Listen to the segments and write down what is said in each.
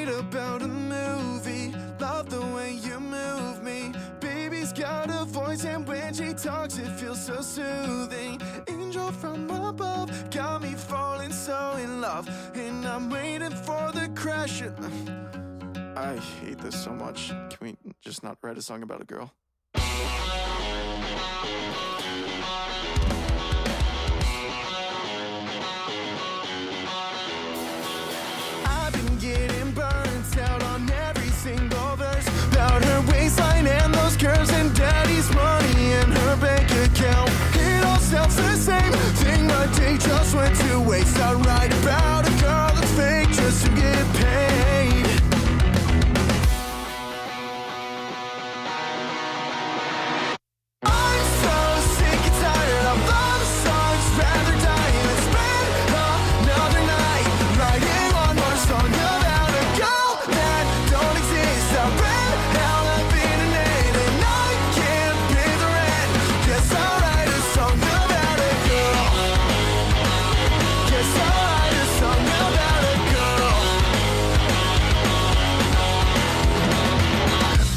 straight about a movie. Love the way you move me. Baby's got a voice, and when she talks it feels so soothing. Angel from above, got me falling so in love, and I'm waiting for the crash. I hate this so much. Can we just not write a song about a girl? I've been getting burnt out on every single verse about her waistline and those curves and daddy's money and her bank account. It all sounds the same thing, my day just went to waste. I write about a girl that's fake just to get paid. I'm so sick and tired of love songs, rather die and spend another night writing one more song about a girl that don't exist. I ran out of internet and I can't pay the rent. Guess I'll write a song about a girl. Guess I'll write a song about a girl.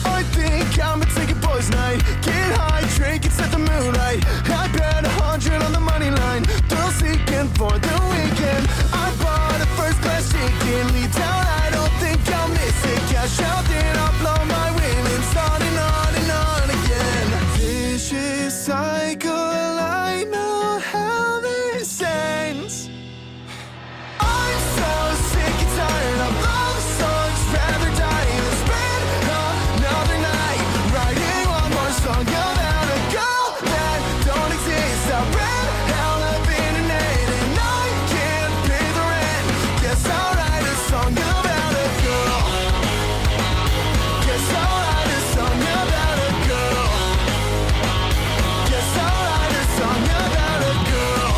I think I'ma take a boys' night, get high, drink and set the mood right. I bet 100 on the money line, thrill seeking for the weekend. I bought a first class ticket, leave town, I don't think I'll miss it. Cash out, then I'll blow my winnings on and on again. Vicious cycle, I know how this ends. I'm so sick and tired of love songs, rather die than spend another night writing one more song about a girl that don't exist. I ran out of internet and I can't pay the rent. Guess I'll write a song about a girl. Guess I'll write a song about a girl. Guess I'll write a song about a girl.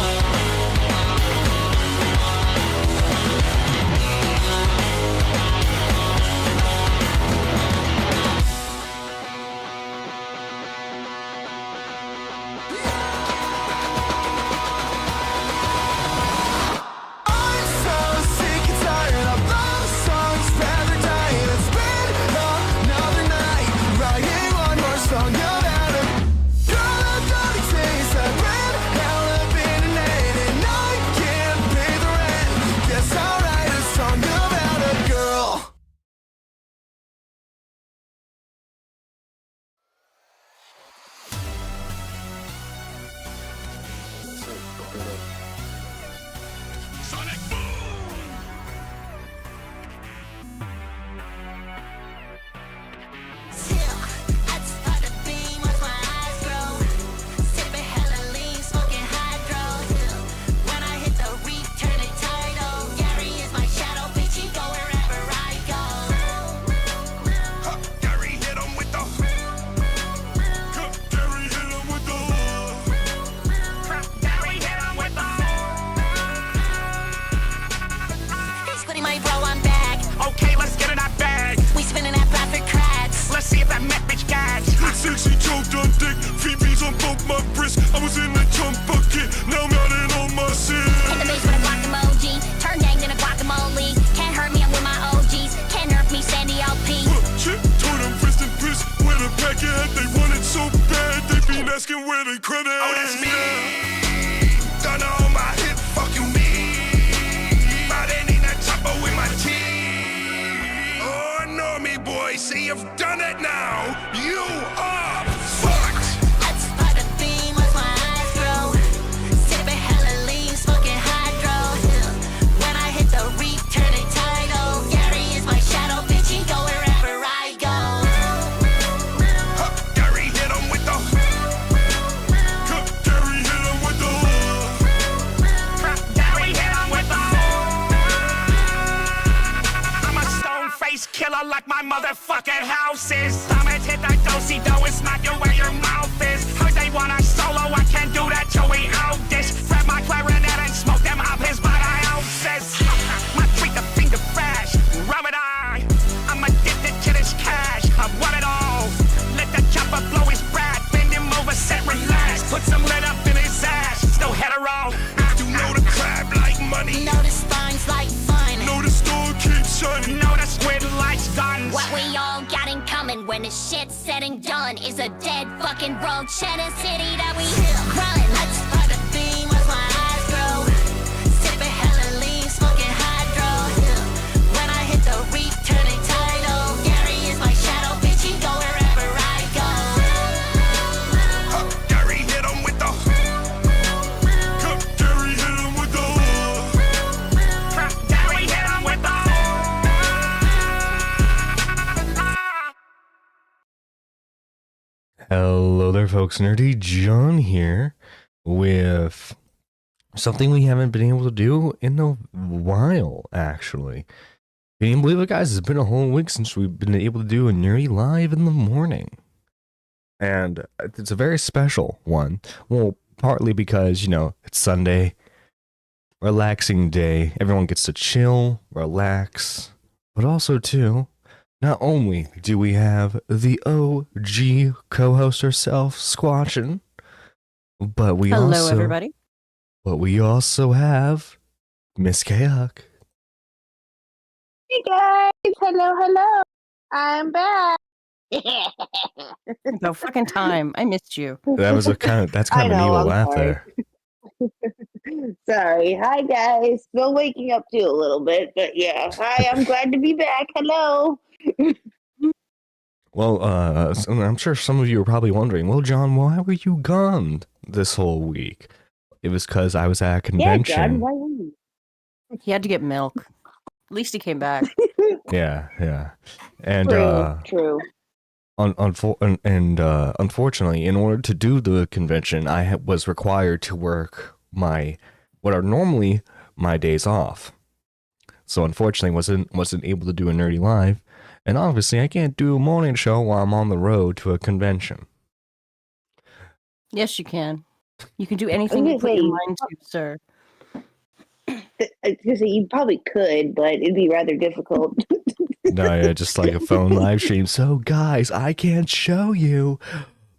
I'm so sick and tired of love songs, rather die than spend another night writing one more song about a girl that don't exist. I ran out of internet and I can't pay the rent. Guess I'll write a song about a girl. Sonic Boom! I just thought the beam was my eyes grow. Sipping hella lean, smoking hydro. When I hit the reef, turn it tidal. Gary is my shadow, bitch, he go wherever I go. Huh, Gary hit him with the. Huh, Gary hit him with the. Gary hit him with the. He's putting my bro on back. Okay, let's get in that bag. We spinning that profit cracks. Let's see if that met bitch gags. Good sexy choked on dick, VVs on both my wrists. I was in the jump bucket, now I'm out in on my Hit the shit. base with a guac emoji. Turn gang in a guacamole. Can't hurt me, I'm with my OGs. Can't nerf me, Sandy LP. Chip told them rest in peace. Where the packet had, they want it so bad. They been asking where they credit. Oh, that's me. Done all my hit, fuck you me. But ain't in that chopper with my teeth. Oh, know me, boy. See, you've done it now. You are fucked. I just thought the beam was my eyes grow. Sipping hella lean, smoking hydro. When I hit the reef, turn it tidal. Gary is my shadow, bitch, he go wherever I go. Huh, Gary hit him with the. Huh, Gary hit him with the. Gary hit him with the. I'm a stone-faced killer like my motherfucking house is. Stomach hit that do-si-do, it's not you where your mouth is. Heard they want a solo, I can't do that, Joey out this. Grab my clarinet and smoke them up his by the ounces. My tweet the finger flash, rub it on. I'm addicted to this cash, I want it all. Let the chopper blow his brat, bend him over, set relax. Put some lead up in his ass, still hetero. You know the crab like money, Know the spines like fun. Know the store keeps shining. know the squid And when the shit's said and done, is a dead fucking road. Cheddar City that we run. I just pop the beam, watch my eyes grow. Sipping hella lean, smoking hydro. When I hit the reap, turning tidal. Gary is my shadow, bitch, he go wherever I go. Gary hit him with the. Gary hit him with the. Gary hit him with the. Hello there, folks. Nerdy John here with something we haven't been able to do in a while, actually. Can you believe it, guys? It's been a whole week since we've been able to do a Nerdy Live in the morning. And it's a very special one. Well, partly because, you know, it's Sunday, relaxing day. Everyone gets to chill, relax. But also, too, not only do we have the OG co-host herself, Squatchin', but we Hello, everybody. But we also have Miss Kayuk. Hey guys, hello. I'm back. No fucking time. I missed you. That's kind of I an know, evil I'm laugh sorry. there. Sorry. Hi guys. Still waking up too a little bit, but yeah. Hi, I'm glad to be back. Hello. Well, I'm sure some of you are probably wondering, well, John, why were you gone this whole week? It was because I was at a Yeah, convention. John, why were you? He had to get milk. At least he came back. Yeah. And, True. unfortunately, in order to do the convention, I was required to work what are normally my days off. So unfortunately, wasn't able to do a Nerdy Live, and obviously I can't do a morning show while I'm on the road to a convention. Yes, you can. You can do anything you put your mind to, sir. You probably could, but it'd be rather difficult. No, yeah, just like a phone live stream. So guys, I can't show you,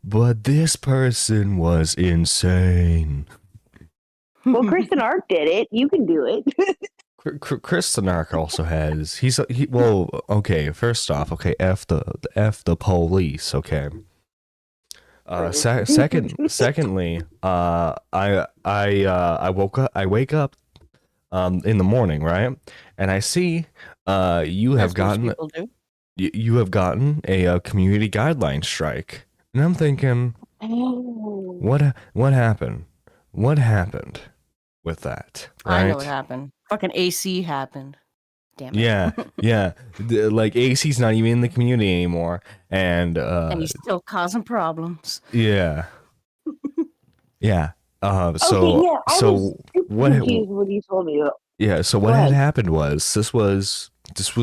but this person was insane. Well, Kristen Ark did it. You can do it. Kristen Ark also has. Okay. First off, okay, f the police. Okay. Secondly, I wake up in the morning, right, and I see you have gotten a community guideline strike, and I'm thinking, what happened? What happened with that? Right? I know what happened. Fucking AC happened. Damn it. Yeah. Like AC's not even in the community anymore, and he's still causing problems. Yeah. Yeah. Okay, yeah, I was what confused when you told me that. Yeah, so what had happened was this was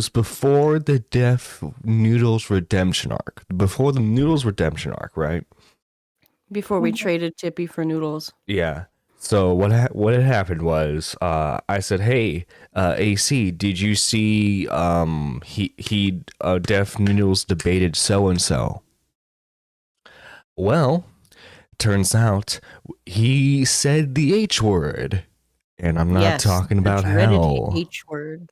before the Def Noodles redemption arc. Before the Noodles redemption arc, right? Before we traded Tippy for noodles. Yeah. So what had happened was I said, "Hey, AC, did you see Def Noodles debated so and so?" Well, turns out he said the H word, and I'm not talking about hell. H word.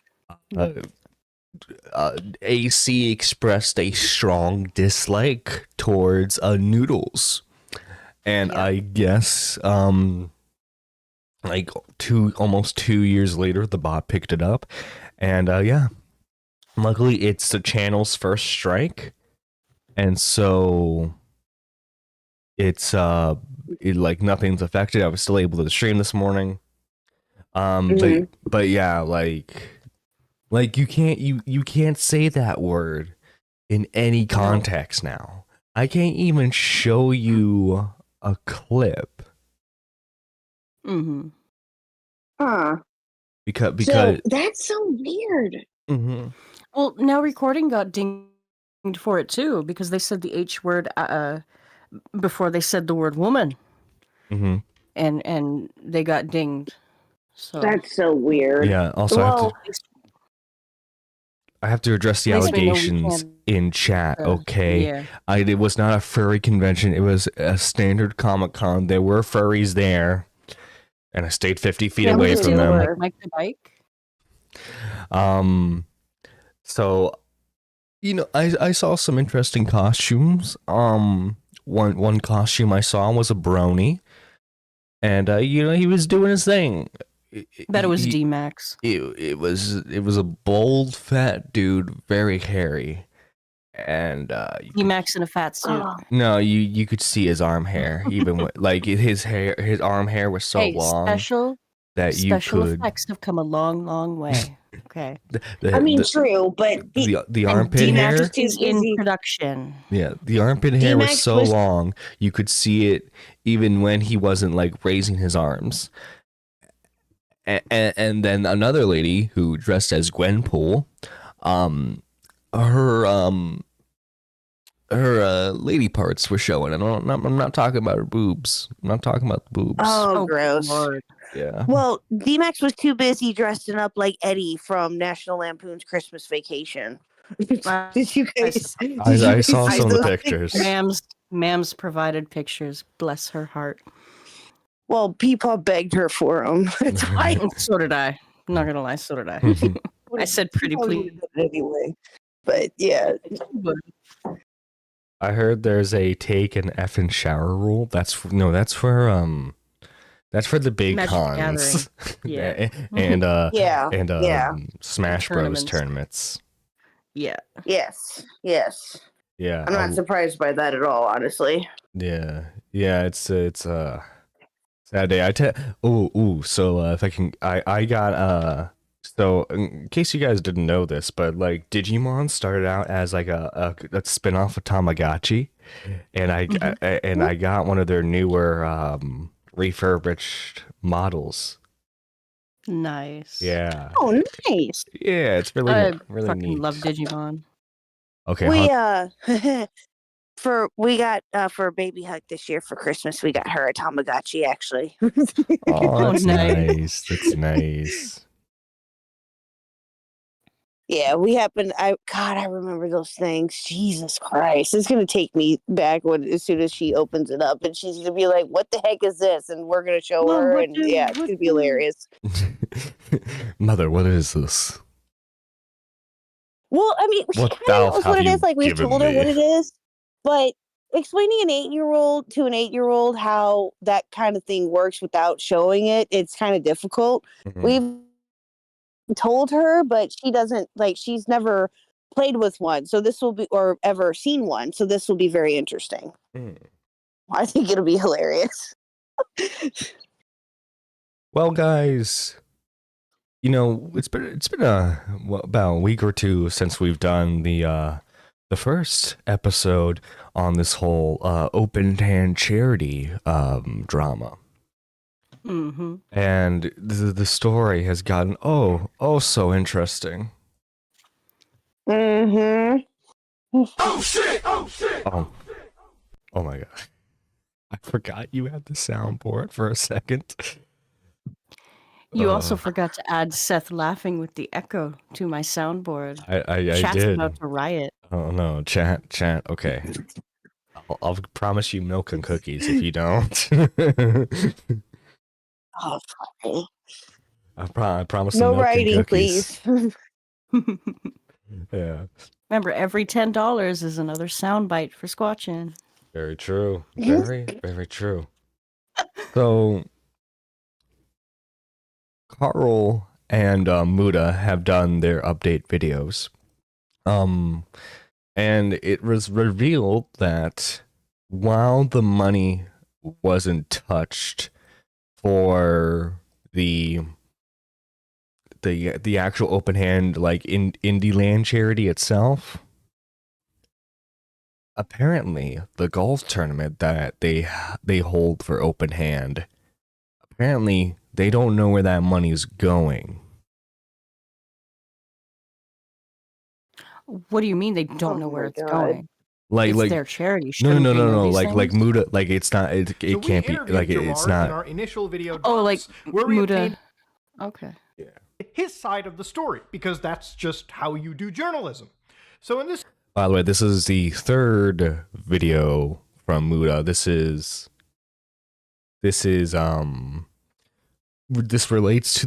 AC expressed a strong dislike towards Noodles, and I guess like almost 2 years later, the bot picked it up, and luckily it's the channel's first strike, and so it's like nothing's affected. I was still able to stream this morning, but yeah, like you can't say that word in any context now. I can't even show you a clip. Mm-hmm. Huh. Because so that's so weird. Mm-hmm. Well, now recording got dinged for it too, because they said the H word before they said the word woman. Mm-hmm. And they got dinged. So that's so weird. Yeah. Also, I have to address the allegations in chat. Okay. Yeah. It was not a furry convention. It was a standard Comic-Con. There were furries there, and I stayed 50 feet away from them. Like the bike. So I saw some interesting costumes. One costume I saw was a brony, and he was doing his thing. Bet it was He- D-Max. it was a bold, fat dude, very hairy, and D-Max in a fat suit. Oh, no, you could see his arm hair, even with, like his arm hair was so Hey, long special that you special could. effects have come a long, long way. Okay. I mean, the, true, but the And armpit D-Max hair. was too is in busy. production. Yeah, the armpit hair was D-Max so was- long you could see it even when he wasn't like raising his arms. And then another lady who dressed as Gwenpool, her lady parts were showing. And I'm not talking about her boobs. I'm not talking about the boobs. Oh, gross. Lord. Yeah. Well, D-Max was too busy dressing up like Eddie from National Lampoon's Christmas Vacation. Did you guys? I saw some of the those pictures. Mams provided pictures. Bless her heart. Well, Peepaw begged her for them. That's why. So did I. I'm not gonna lie, so did I. I said pretty Peepaw please. would've done it anyway. But yeah, I heard there's a take an F and shower rule. That's for the big Magic cons. Yeah. and yeah, and yeah. Smash Bros tournaments. Yeah. Yes, yes. Yeah. I'm not surprised by that at all, honestly. Yeah. It's a sad day. So if I can I got so in case you guys didn't know this, but like Digimon started out as like a spin-off of Tamagotchi, and I got one of their newer refurbished models. Nice. Yeah. Oh, nice. Yeah, it's really I really fucking neat. love Digimon. Okay. We for Baby Hug this year for Christmas, we got her a Tamagotchi actually. Oh, that's nice. nice. That's nice. Yeah, we happened. I remember those things. Jesus Christ, it's gonna take me back as soon as she opens it up, and she's gonna be like, "What the heck is this?" And we're gonna show Mom, her, what and do- yeah, it's what gonna be do- hilarious. Mother, what is this? Well, I mean, she What kind thou of knows have what it you is. Like we've given told her what me? it is, but explaining an 8-year-old to an 8-year-old how that kind of thing works without showing it, it's kind of difficult. Mhm. We've told her, but she doesn't like. She's never played with one, so this will be or ever seen one, so this will be very interesting. Mm. I think it'll be hilarious. Well, guys, it's been about a week or two since we've done the first episode on this whole open hand charity drama, Mm-hmm. and the story has gotten so interesting. Mm-hmm. Oh my god! I forgot you had the soundboard for a second. You also Oh. forgot to add Seth laughing with the echo to my soundboard. I Chat's did. about to riot. Oh no, chat. Okay. I'll promise you milk and cookies if you don't. Oh, sorry. I promise. No milk and writing, cookies. please. Yeah, Remember, every $10 is another soundbite for Squatchin. very true. Very, very true. So, Carl and Muda have done their update videos. And it was revealed that while the money wasn't touched for the actual open hand like in Indie Land charity itself, apparently the golf tournament that they hold for open hand, apparently they don't know where that money's going. What do you mean they don't Oh know where my it's God. going? Like It's like their charity. no Shouldn't they know these like things? Muda, like it's not it So we can't be interviewed like it's Gerard in not. our initial video Oh, like drops, where we Muda. obtained Okay. his side of the story because that's just how you do journalism. So in this By the way, this is the third video from Muda. This relates to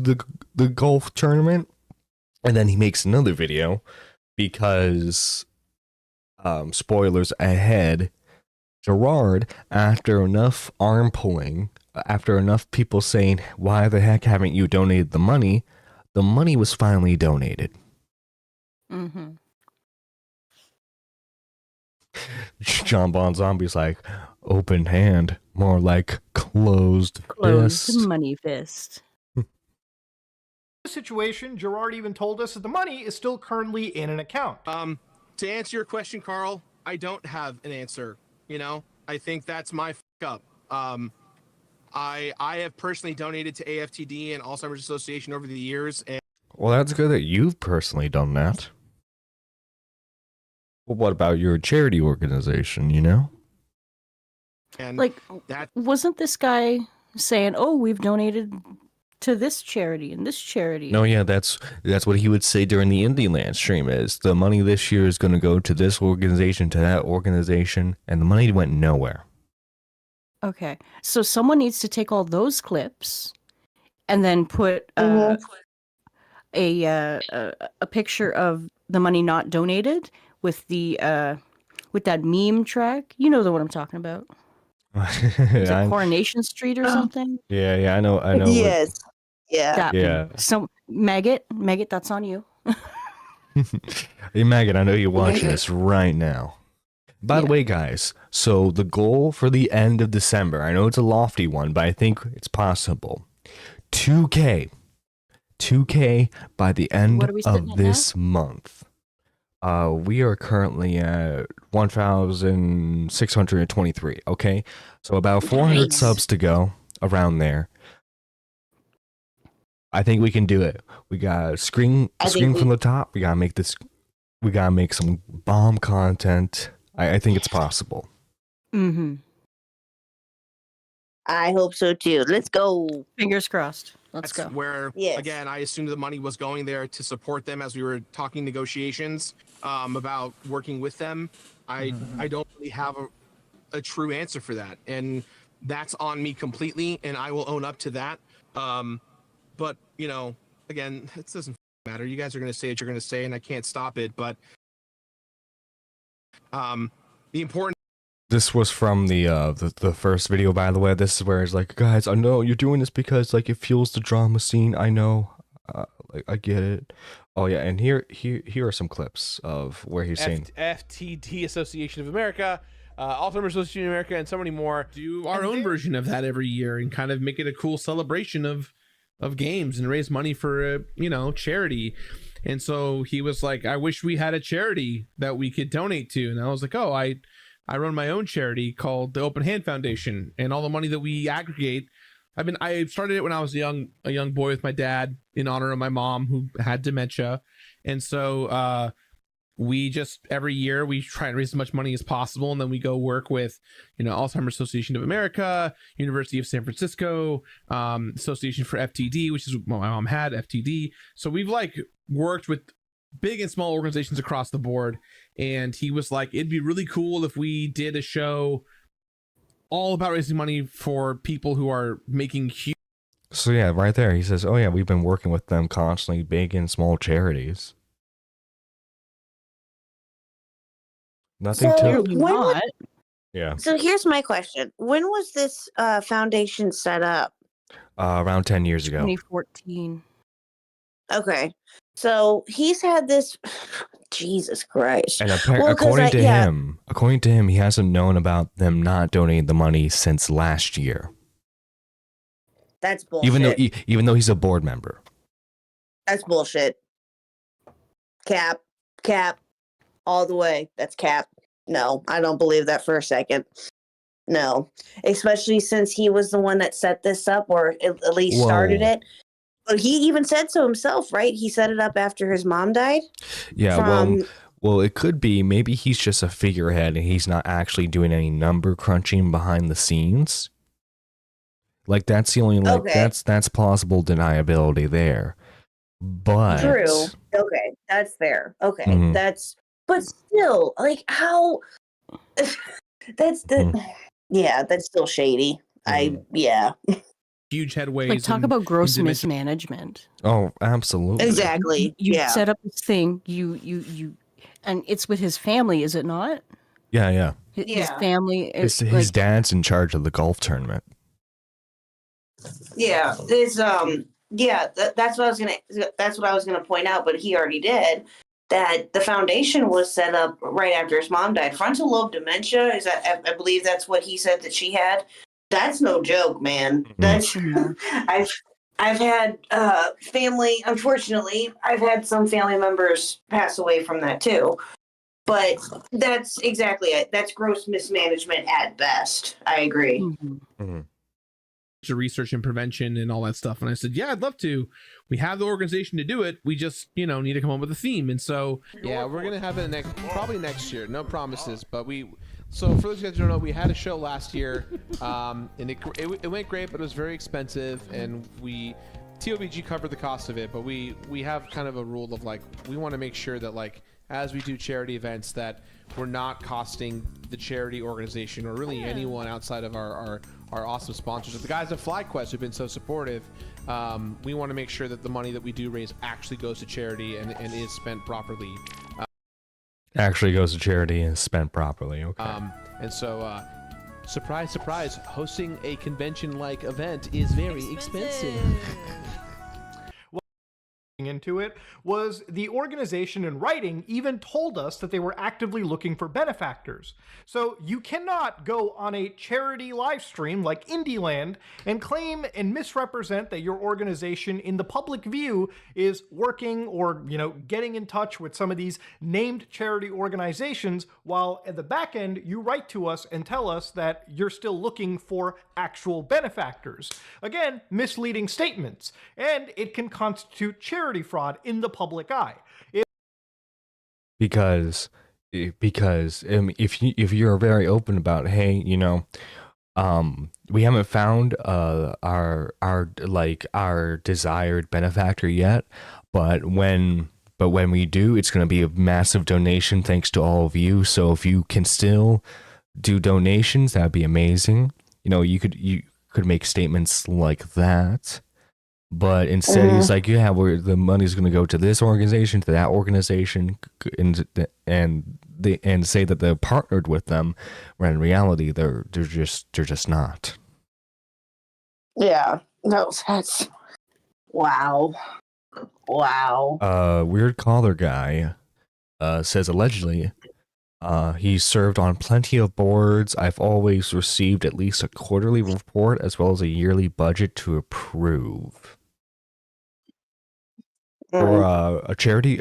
the golf tournament, and then he makes another video because spoilers ahead, Gerard, after enough arm pulling, after enough people saying, why the heck haven't you donated the money was finally donated. Mm-hmm. John Bon Zombie's like, open hand, more like closed fist. money fist. Situation, Gerard even told us that the money is still currently in an account. To answer your question, Carl, I don't have an answer. You know, I think that's my up. I have personally donated to AFTD and Alzheimer's Association over the years, and Well, that's good that you've personally done that. Well, what about your charity organization, you know? Like, that wasn't this guy saying, "Oh, we've donated to this charity and this charity"? No, yeah, that's what he would say during the Indie Land stream is the money this year is going to go to this organization, to that organization, and the money went nowhere. Okay, so someone needs to take all those clips and then put Mhm. a picture of the money not donated with the with that meme track. You know the one I'm talking about. Is it Coronation Street or something? Yeah, I know. Yes. Yeah. That Yeah. So Maggot, that's on you. Hey, Megan, I know you're watching this right now. By the Yeah. way, guys, so the goal for the end of December, I know it's a lofty one, but I think it's possible. 2K by the end What are we sitting of at this month. We are currently at 1,623. Okay, so about 400 Nice. subs to go, around there. I think we can do it. We got screen from the top. We gotta make this. We gotta make some bomb content. I think it's possible. Mm-hmm. I hope so too. Let's go. Fingers crossed. Let's that's go. where, Yes. again, I assumed the money was going there to support them as we were talking negotiations about working with them. I don't really have a true answer for that, and that's on me completely, and I will own up to that. But you know, again, it doesn't matter. You guys are going to say what you're going to say, and I can't stop it. But the important. This was from the first video, by the way. This is where it's like, guys, I know you're doing this because like it fuels the drama scene. I know, like I get it. Oh yeah, and here are some clips of where he's saying FTD Association of America, Alzheimer's Association of America, and so many more. Do our own version of that every year and kind of make it a cool celebration of games and raise money for charity. And so he was like, I wish we had a charity that we could donate to. And I was like, oh, I run my own charity called the Open Hand Foundation, and all the money that we aggregate. I started it when I was a young boy with my dad in honor of my mom who had dementia. And so we just every year we try and raise as much money as possible, and then we go work with Alzheimer's Association of America, University of San Francisco, Association for FTD, which is what my mom had, FTD. So we've like worked with big and small organizations across the board. And he was like, it'd be really cool if we did a show all about raising money for people who are making huge. So yeah, right there, he says, oh yeah, we've been working with them constantly, big and small charities. Nothing So, to when was- yeah. So here's my question: when was this foundation set up? Around 10 years ago. 2014. Okay, so he's had this. Jesus Christ! And Well, 'cause according to him, he hasn't known about them not donating the money since last year. That's bullshit. Even though he's a board member. That's bullshit. Cap, all the way. That's cap. No, I don't believe that for a second. No, especially since he was the one that set this up, or at least started it. But he even said so himself, right? He set it up after his mom died. Yeah, well, it could be maybe he's just a figurehead and he's not actually doing any number crunching behind the scenes. Like that's the only that's plausible deniability there. But True. Okay, that's fair. Okay, Mhm. but still, like how that's that's still shady. Huge headways. Like talk about gross mismanagement. Oh, absolutely. Exactly. You Yeah. set up this thing. You And it's with his family, is it not? Yeah. His Yeah. family. His dad's in charge of the golf tournament. Yeah, that's what I was gonna point out, but he already did. That the foundation was set up right after his mom died. Frontal lobe dementia I believe that's what he said that she had. That's no joke, man. That's I've had family. Unfortunately, I've had some family members pass away from that too. But that's exactly it. That's gross mismanagement at best. I agree. To research and prevention and all that stuff. And I said, yeah, I'd love to. We have the organization to do it. We just, need to come up with a theme. And so, yeah, we're going to have it probably next year. No promises, but so for those of you guys who don't know, we had a show last year, and it went great, but it was very expensive. And TOBG covered the cost of it, but we have kind of a rule of we want to make sure that as we do charity events that we're not costing the charity organization or really anyone outside of our awesome sponsors. The guys at FlyQuest who've been so supportive, we want to make sure that the money that we do raise actually goes to charity and is spent properly. Actually goes to charity and is spent properly. Okay. And so, surprise, surprise, hosting a convention-like event is very expensive. Into it was the organization in writing even told us that they were actively looking for benefactors. So you cannot go on a charity live stream like Indieland and claim and misrepresent that your organization in the public view is working or, getting in touch with some of these named charity organizations, while at the back end you write to us and tell us that you're still looking for actual benefactors. Again, misleading statements, and it can constitute charity fraud in the public eye. Because if you're very open about, hey, we haven't found our desired benefactor yet, but when we do, it's going to be a massive donation thanks to all of you. So if you can still do donations, that'd be amazing. You could make statements like that. But instead, he's like, yeah, the money's going to go to this organization, to that organization, and say that they're partnered with them, when in reality, they're just not. Yeah, that's wow. Weird Collar Guy says allegedly, he served on plenty of boards. I've always received at least a quarterly report as well as a yearly budget to approve. Or a charity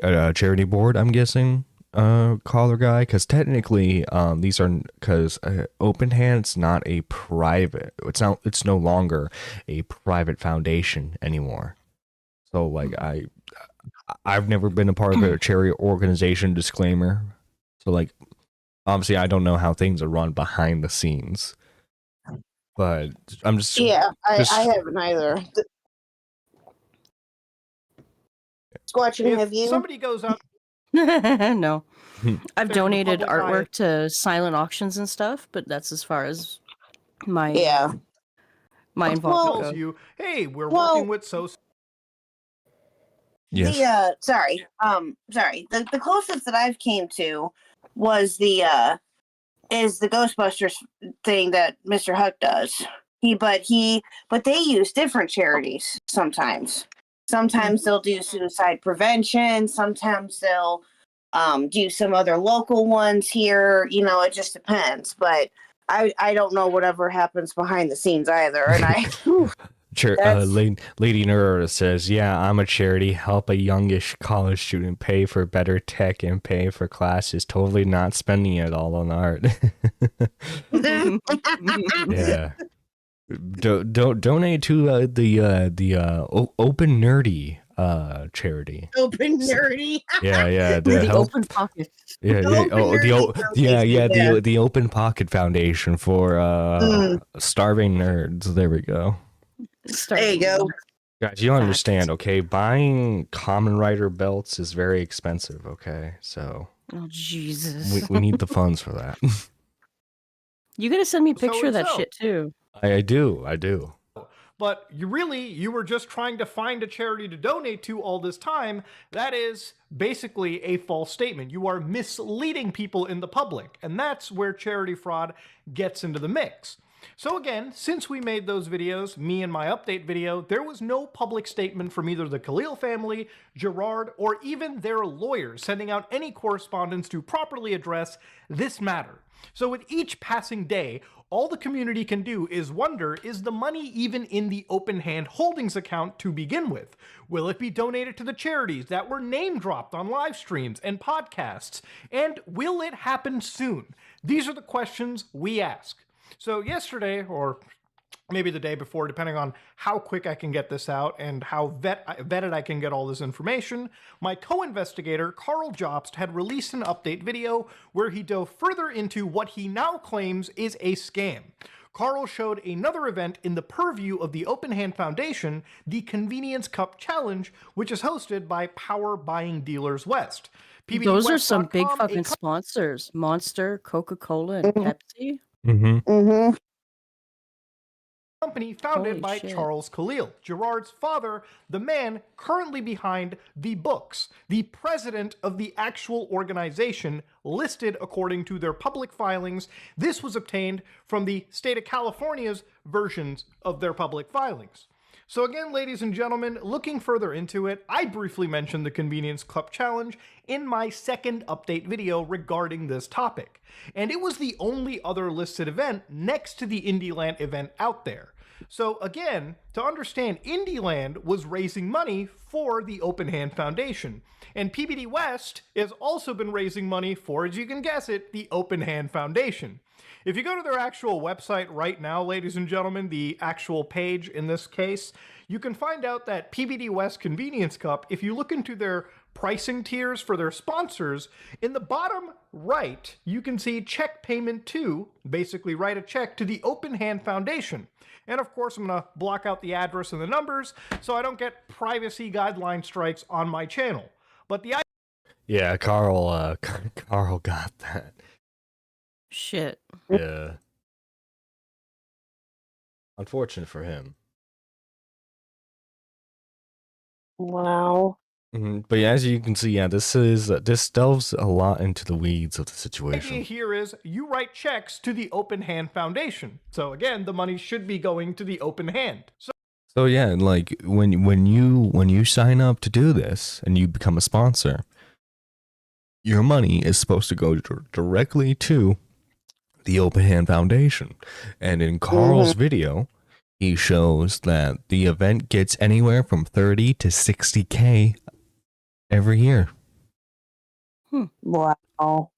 board, I'm guessing, Collar Guy, because technically, because Open Hand's not a private. It's no longer a private foundation anymore. So I've never been a part of a charity organization. Disclaimer. So obviously, I don't know how things are run behind the scenes, but I'm just I haven't either. Squatching, have you? Somebody goes up. No. I've There's donated the public artwork eye. to silent auctions and stuff, but that's as far as my my involvement Tells goes. you, hey, we're working with Yes. The closest that I've came to was the Ghostbusters thing that Mr. Huck does. But they use different charities sometimes. Sometimes they'll do suicide prevention. Sometimes they'll do some other local ones here. It just depends. But I don't know whatever happens behind the scenes either. And Lady Nerd says, yeah, I'm a charity. Help a youngish college student pay for better tech and pay for classes. Totally not spending it all on art. Yeah. Donate to the Open Nerdy charity. Open Nerdy. Yeah. The Open Pocket. Yeah, the Open Pocket Foundation for starving nerds. There we go. There you go. Guys, you don't understand, okay? Buying Kamen Rider belts is very expensive, okay? So Oh Jesus. we need the funds for that. You gotta send me a picture of that So-and-so. shit too. I do. but you were just trying to find a charity to donate to all this time, that is basically a false statement. You are misleading people in the public, and that's where charity fraud gets into the mix. So again, since we made those videos, me and my update video, there was no public statement from either the Khalil family, Gerard, or even their lawyers sending out any correspondence to properly address this matter. So with each passing day, all the community can do is wonder, is the money even in the Open Hand Holdings account to begin with? Will it be donated to the charities that were name dropped on live streams and podcasts? And will it happen soon? These are the questions we ask. So yesterday, or maybe the day before, depending on how quick I can get this out and how vetted I can get all this information, my co-investigator, Carl Jobst, had released an update video where he dove further into what he now claims is a scam. Carl showed another event in the purview of the Open Hand Foundation, the Convenience Cup Challenge, which is hosted by Power Buying Dealers West. Those are some big fucking sponsors. Monster, Coca-Cola, and Pepsi. Company founded Holy by shit. Charles Khalil, Gerard's father, the man currently behind the books, the president of the actual organization listed according to their public filings. This was obtained from the state of California's versions of their public filings. So again, ladies and gentlemen, looking further into it, I briefly mentioned the Convenience Cup Challenge in my second update video regarding this topic. And it was the only other listed event next to the Indieland event out there. So again, to understand, Indieland was raising money for the Open Hand Foundation. And PBD West has also been raising money for, as you can guess it, the Open Hand Foundation. If you go to their actual website right now, ladies and gentlemen, the actual page in this case, you can find out that PBD West Convenience Cup, if you look into their pricing tiers for their sponsors, in the bottom right, you can see check payment to, basically write a check to the Open Hand Foundation. And of course, I'm going to block out the address and the numbers so I don't get privacy guideline strikes on my channel. But the Yeah, Carl got that. Shit. Yeah. Unfortunate for him. Wow. But yeah, as you can see, yeah, this delves a lot into the weeds of the idea situation. here is you write checks to the Open Hand Foundation. So again, the money should be going to the Open Hand. So yeah, like when you sign up to do this and you become a sponsor, your money is supposed to go directly to the Open Hand Foundation. And in Carl's video, he shows that the event gets anywhere from 30 to 60K every year. Wow.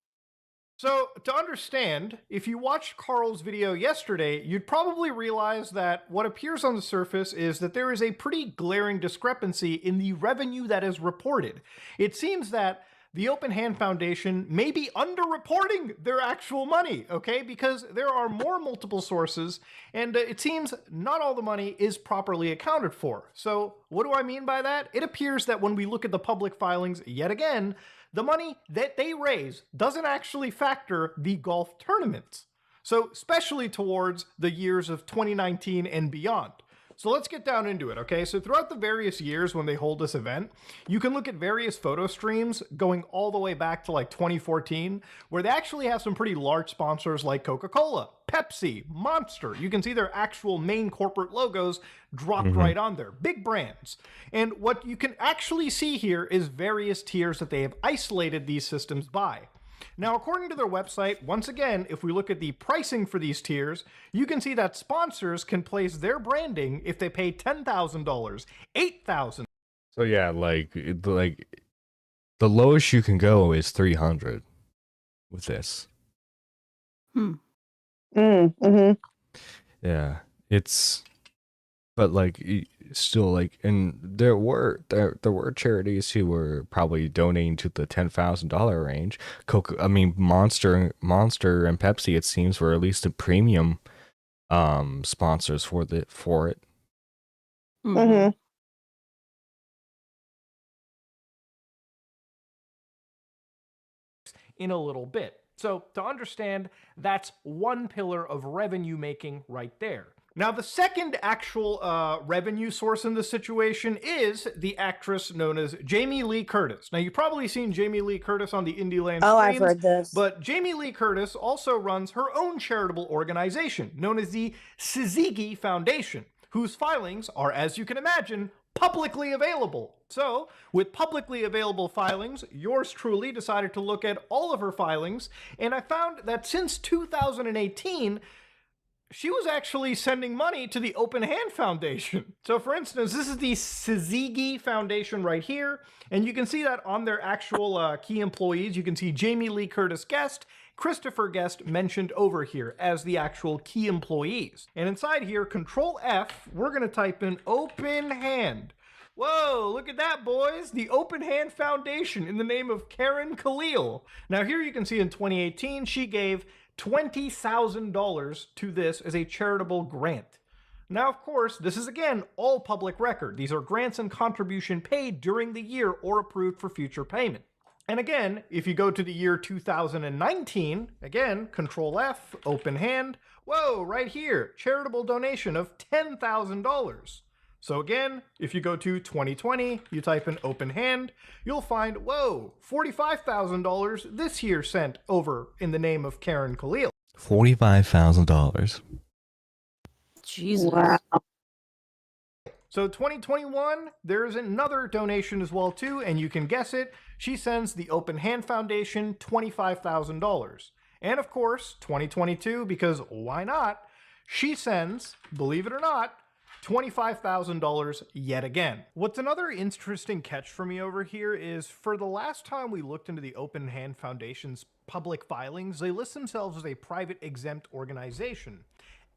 So to understand, if you watched Carl's video yesterday, you'd probably realize that what appears on the surface is that there is a pretty glaring discrepancy in the revenue that is reported. It seems that the Open Hand Foundation may be underreporting their actual money, okay? Because there are more multiple sources, and it seems not all the money is properly accounted for. So what do I mean by that? It appears that when we look at the public filings yet again, the money that they raise doesn't actually factor the golf tournaments. So especially towards the years of 2019 and beyond. So let's get down into it, okay? So throughout the various years when they hold this event, you can look at various photo streams going all the way back to like 2014, where they actually have some pretty large sponsors like Coca-Cola, Pepsi, Monster. You can see their actual main corporate logos dropped right on there. Big brands. And what you can actually see here is various tiers that they have isolated these systems by. Now, according to their website, once again, if we look at the pricing for these tiers, you can see that sponsors can place their branding if they pay $10,000, $8,000. So yeah, like the lowest you can go is 300 with this. Yeah, it's, but like still like, and there were charities who were probably donating to the $10,000 range. Monster and Pepsi, it seems, were at least the premium sponsors for it. In a little bit. So to understand, that's one pillar of revenue making right there. Now, the second actual revenue source in this situation is the actress known as Jamie Lee Curtis. Now, you've probably seen Jamie Lee Curtis on the Indieland streams. Oh, I've heard this. But Jamie Lee Curtis also runs her own charitable organization known as the SUING Foundation, whose filings are, as you can imagine, publicly available. So, with publicly available filings, yours truly decided to look at all of her filings, and I found that since 2018, she was actually sending money to the Open Hand Foundation. So for instance, this is the SUING Foundation right here, and you can see that on their actual key employees, you can see Jamie Lee Curtis Guest, Christopher Guest mentioned over here as the actual key employees. And inside here, Control F, we're gonna type in Open Hand. Whoa, look at that, boys. The Open Hand Foundation in the name of Karen Khalil. Now here you can see in 2018, she gave $20,000 to this as a charitable grant. Now, of course, this is again all public record. These are grants and contribution paid during the year or approved for future payment. And again, if you go to the year 2019, again, Control F, Open Hand, whoa, right here, charitable donation of $10,000. So again, if you go to 2020, you type in Open Hand, you'll find, whoa, $45,000 this year sent over in the name of Karen Khalil. $45,000. Jesus. Wow. So 2021, there's another donation as well too, and you can guess it. She sends the Open Hand Foundation $25,000. And of course, 2022, because why not, she sends, believe it or not, $25,000 yet again. What's another interesting catch for me over here is for the last time we looked into the Open Hand Foundation's public filings, they list themselves as a private exempt organization,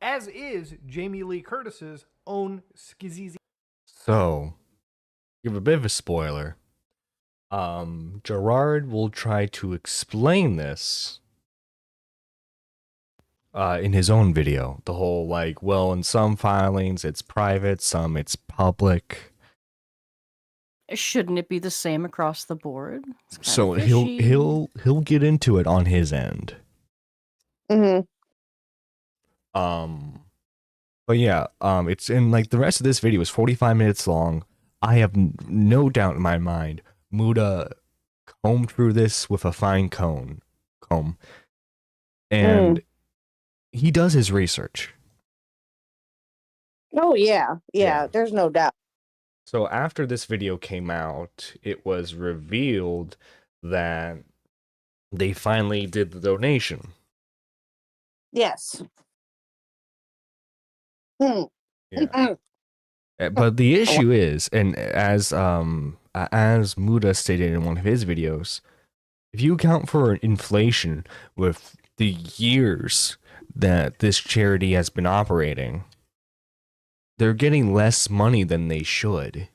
as is Jamie Lee Curtis's own Skizzy. So, give a bit of a spoiler. Gerard will try to explain this in his own video. The whole like, well, in some filings it's private, some it's public. Shouldn't it be the same across the board? So he'll get into it on his end. Mm-hmm. But yeah, it's in like the rest of this video is 45 minutes long. I have no doubt in my mind Muda combed through this with a fine comb, and he does his research. Oh yeah, there's no doubt. So after this video came out, it was revealed that they finally did the donation. Yes. Yeah. But the issue is, and as Muda stated in one of his videos, if you account for inflation with the years that this charity has been operating, they're getting less money than they should.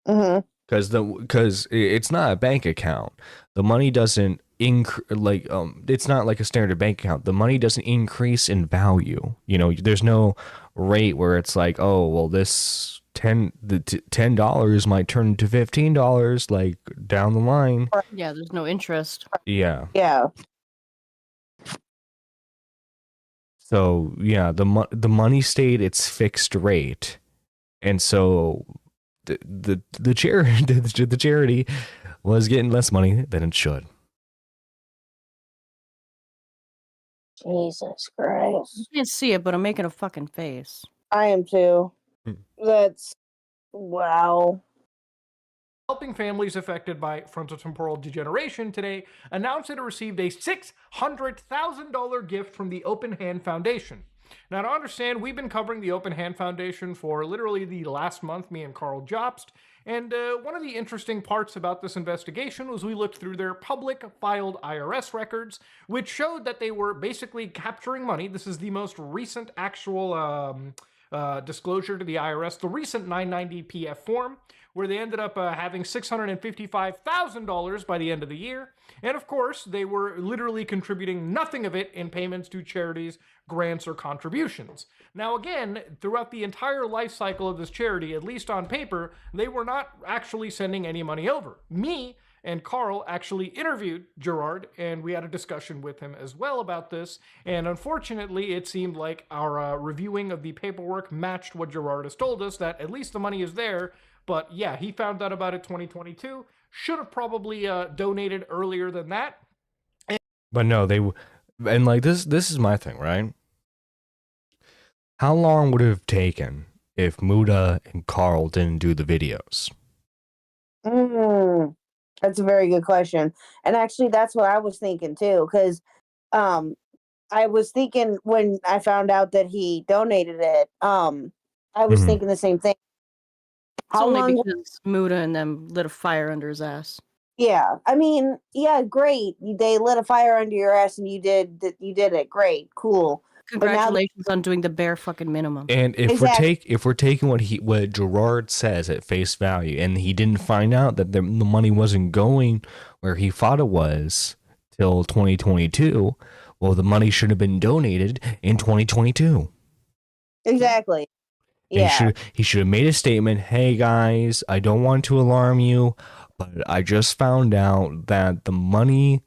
Because it's not a bank account. The money doesn't it's not like a standard bank account. The money doesn't increase in value. You know, there's no rate where it's like, oh, well, this $10 might turn into $15 like down the line. Yeah, there's no interest. Yeah. Yeah. So yeah, the money stayed its fixed rate, and so the charity was getting less money than it should. Jesus Christ. You can't see it, but I'm making a fucking face. I am too. That's wow. Helping families affected by frontotemporal degeneration today announced that it received a $600,000 gift from the Open Hand Foundation. Now, to understand, we've been covering the Open Hand Foundation for literally the last month, me and Carl Jobst, and one of the interesting parts about this investigation was we looked through their public filed IRS records, which showed that they were basically capturing money. This is the most recent actual disclosure to the IRS, the recent 990 PF form, where they ended up having $655,000 by the end of the year. And of course, they were literally contributing nothing of it in payments to charities, grants, or contributions. Now again, throughout the entire life cycle of this charity, at least on paper, they were not actually sending any money over. Me, And Carl actually interviewed Gerard, and we had a discussion with him as well about this. And unfortunately, it seemed like our reviewing of the paperwork matched what Gerard has told us, that at least the money is there. But yeah, he found out about it 2022. Should have probably donated earlier than that. But no, and like this is my thing, right? How long would it have taken if Muda and Carl didn't do the videos? That's a very good question. And actually, that's what I was thinking too, because I was thinking when I found out that he donated it, I was thinking the same thing. How long? Because Muda and them lit a fire under his ass. Yeah, I mean, yeah, great. They lit a fire under your ass, and you did it. Great, cool. Congratulations on doing the bare fucking minimum. And if we're taking what Gerard says at face value, and he didn't find out that the money wasn't going where he thought it was till 2022, well, the money should have been donated in 2022. Exactly. Yeah. He should have made a statement. Hey guys, I don't want to alarm you, but I just found out that the money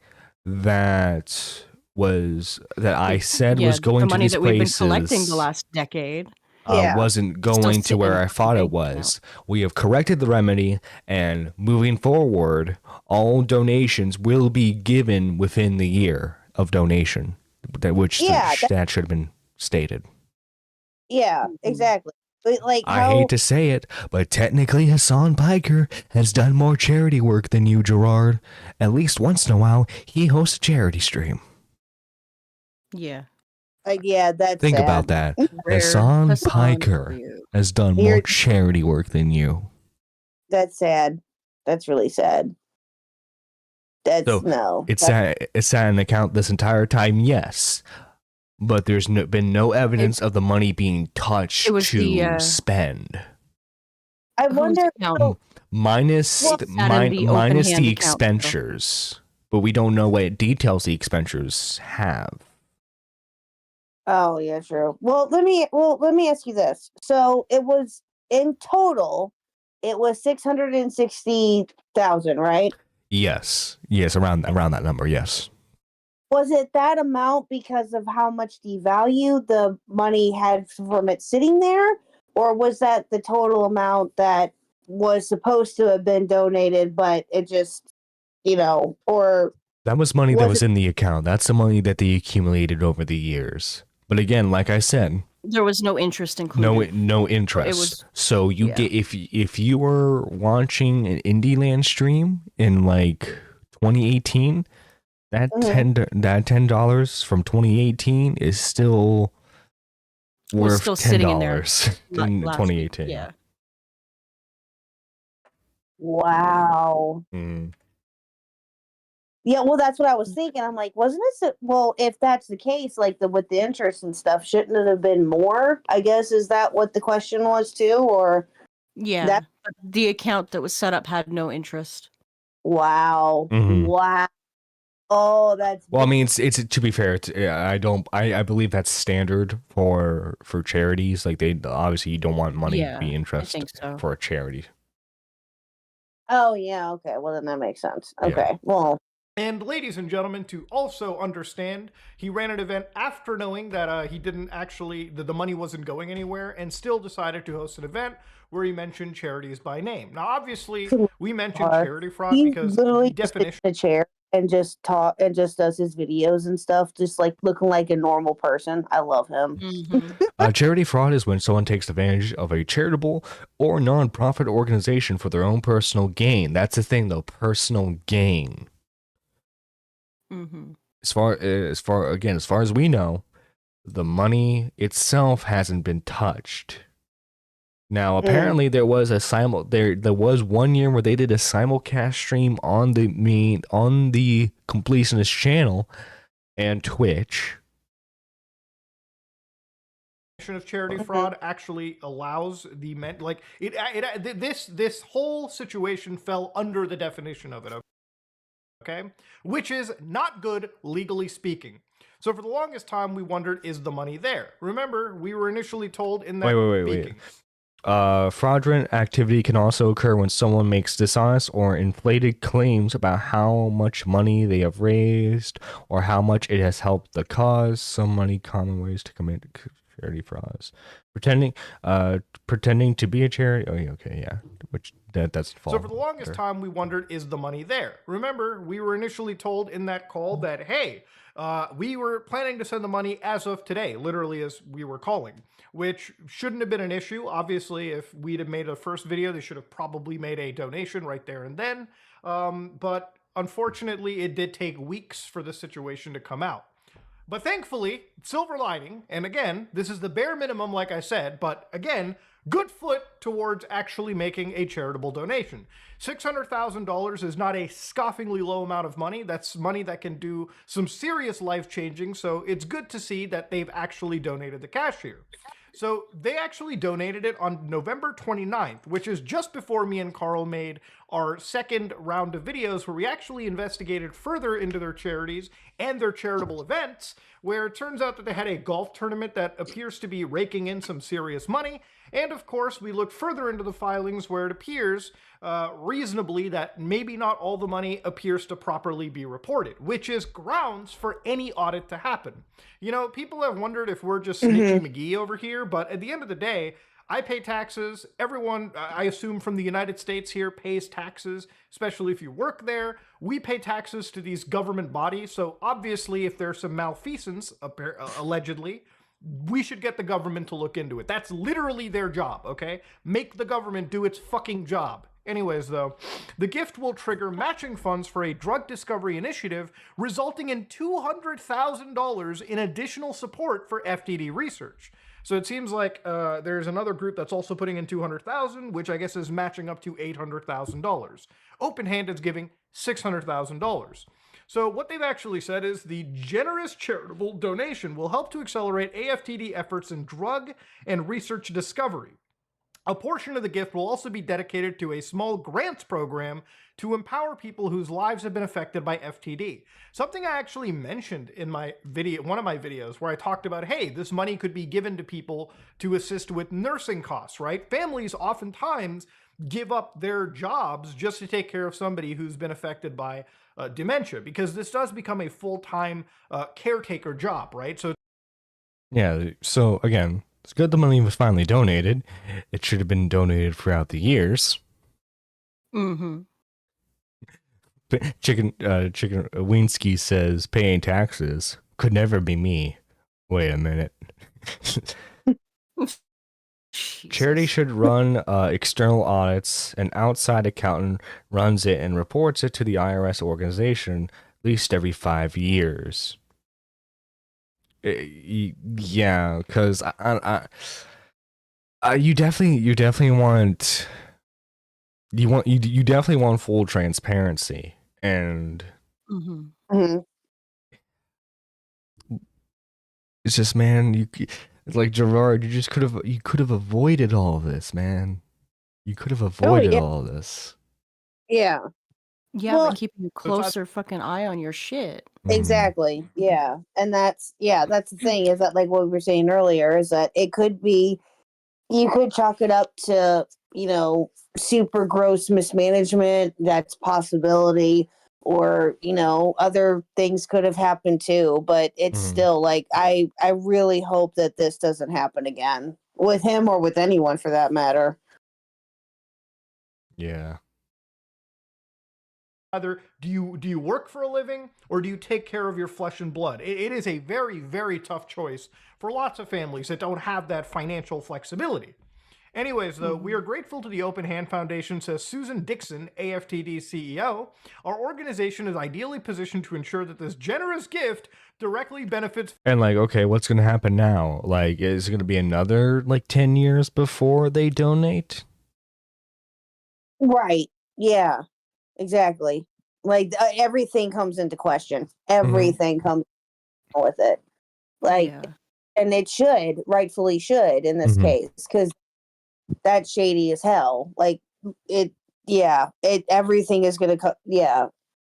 that I said was going to these places, the money that we've been collecting the last decade, wasn't going to where I thought it was. We have corrected the remedy, and moving forward, all donations will be given within the year of donation, that should have been stated. Yeah, exactly. But I hate to say it, but technically Hassan Piker has done more charity work than you, Gerard. At least once in a while, he hosts a charity stream. Yeah. Yeah, that's Think about that. Hassan Piker has done more charity work than you. That's sad. That's really sad. It's sat in account this entire time, yes. But there's been no evidence of the money being touched to spend. I wonder minus the expenditures, but we don't know what details the expenditures have. Oh yeah, true. Well, let me ask you this. So it was in total, it was 660,000, right? Yes, around that number. Yes. Was it that amount because of how much devalue the money had from it sitting there? Or was that the total amount that was supposed to have been donated, but it just, or... That was money that was in the account. That's the money that they accumulated over the years. But again, like I said... There was no interest included. No interest. So you get if you were watching an Indieland stream in like 2018... That $10 from 2018 is still worth $10 in 2018. Yeah. Wow. Yeah, well, that's what I was thinking. I'm like, wasn't it? Well, if that's the case, like with the interest and stuff, shouldn't it have been more? I guess, is that what the question was too, or? Yeah, the account that was set up had no interest. Wow. Wow. Oh, that's well. I mean, it's to be fair. I believe that's standard for charities. Like they obviously you don't want money to be interest for a charity. Oh yeah. Okay. Well, then that makes sense. Okay. Yeah. Well. And ladies and gentlemen, to also understand, he ran an event after knowing that he didn't actually the money wasn't going anywhere, and still decided to host an event where he mentioned charities by name. Now, obviously, we mentioned charity fraud because the definition the chair. And just talk and just does his videos and stuff, just like looking like a normal person. I love him. Charity fraud is when someone takes advantage of a charitable or non-profit organization for their own personal gain. That's the thing, though, personal gain. As far as we know, the money itself hasn't been touched. Now, apparently, there was a there was 1 year where they did a simulcast stream on the Completionist channel and Twitch. Of charity fraud actually allows the this whole situation fell under the definition of it. Okay, which is not good legally speaking. So for the longest time, we wondered, is the money there? Remember, we were initially told in that Wait. Fraudulent activity can also occur when someone makes dishonest or inflated claims about how much money they have raised or how much it has helped the cause. So many common ways to commit charity frauds. Pretending to be a charity. Oh, yeah, okay, yeah. Which that's false. So for the longest time, we wondered, is the money there? Remember, we were initially told in that call that, hey, we were planning to send the money as of today, literally as we were calling, which shouldn't have been an issue. Obviously, if we'd have made a first video, they should have probably made a donation right there and then. But unfortunately, it did take weeks for the situation to come out. But thankfully, silver lining, and again, this is the bare minimum, like I said, but again, good foot towards actually making a charitable donation. $600,000 is not a scoffingly low amount of money. That's money that can do some serious life-changing, so it's good to see that they've actually donated the cash here. So they actually donated it on November 29th, which is just before me and Carl made our second round of videos where we actually investigated further into their charities and their charitable events, where it turns out that they had a golf tournament that appears to be raking in some serious money. And of course, we looked further into the filings where it appears reasonably that maybe not all the money appears to properly be reported, which is grounds for any audit to happen. You know, people have wondered if we're just Snitchy McGee over here, but at the end of the day, I pay taxes. Everyone, I assume from the United States here, pays taxes, especially if you work there. We pay taxes to these government bodies, so obviously if there's some malfeasance, allegedly, we should get the government to look into it. That's literally their job, okay? Make the government do its fucking job. Anyways, though, the gift will trigger matching funds for a drug discovery initiative, resulting in $200,000 in additional support for FTD research. So it seems like there's another group that's also putting in $200,000, which I guess is matching up to $800,000. Open Hand is giving $600,000. So what they've actually said is the generous charitable donation will help to accelerate AFTD efforts in drug and research discovery. A portion of the gift will also be dedicated to a small grants program to empower people whose lives have been affected by FTD. Something I actually mentioned in my video, one of my videos, where I talked about, hey, this money could be given to people to assist with nursing costs, right? Families oftentimes give up their jobs just to take care of somebody who's been affected by dementia, because this does become a full-time caretaker job, right? So yeah, so again, it's good the money was finally donated. It should have been donated throughout the years. Mm-hmm. Chicken Winsky says paying taxes could never be me. Wait a minute. Charity should run external audits. An outside accountant runs it and reports it to the IRS organization at least every 5 years. Yeah, because you definitely want full transparency, and it's just, man, it's like Gerard, you could have avoided all of this, man. You could have avoided all of this. Yeah. Yeah, well, by keeping a closer fucking eye on your shit. Exactly. Yeah. And that's the thing, is that, like what we were saying earlier, is that it could be, you could chalk it up to, you know, super gross mismanagement. That's possibility. Or, you know, other things could have happened too. But it's still like, I really hope that this doesn't happen again with him, or with anyone for that matter. Yeah. Either do you work for a living, or do you take care of your flesh and blood? It is a very, very tough choice for lots of families that don't have that financial flexibility. Anyways, though, we are grateful to the Open Hand Foundation, says Susan Dixon, AFTD CEO. Our organization is ideally positioned to ensure that this generous gift directly benefits. And like, okay, what's going to happen now? Like, is it going to be another like 10 years before they donate? Right. Yeah. Exactly. Like everything comes into question. Everything comes with it. Like, and it should, rightfully should in this case, because that's shady as hell. Like everything is going to yeah.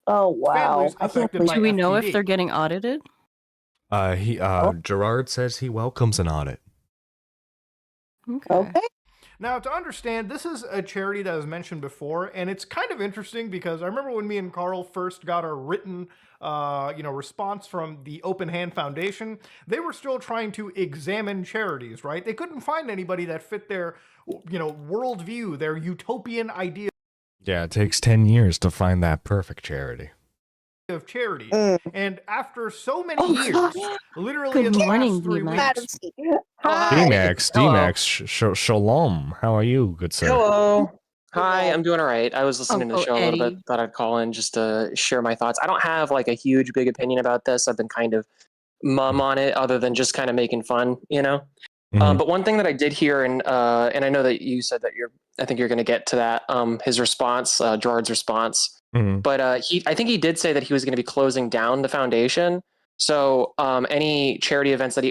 Oh, wow. Do we know if they're getting audited? Gerard says he welcomes an audit. Okay. Now, to understand, this is a charity that was mentioned before, and it's kind of interesting because I remember when me and Carl first got our written response from the Open Hand Foundation, they were still trying to examine charities, right? They couldn't find anybody that fit their, worldview, their utopian idea Yeah, it takes 10 years to find that perfect charity. of charity. And after so many years, literally Good in the morning, last 3 D-Max. weeks, D-Max, Shalom. How are you, good sir? Hello. Hi, I'm doing all right. I was listening to the Uncle show a little Eddie. bit. Thought I'd call in just to share my thoughts. I don't have like a huge, big opinion about this. I've been kind of mum on it, other than just kind of making fun, Mhm. But one thing that I did hear, and I know that you said that I think you're going to get to that. His response, Gerard's response, Mhm. but I think he did say that he was going to be closing down the foundation. So any charity events that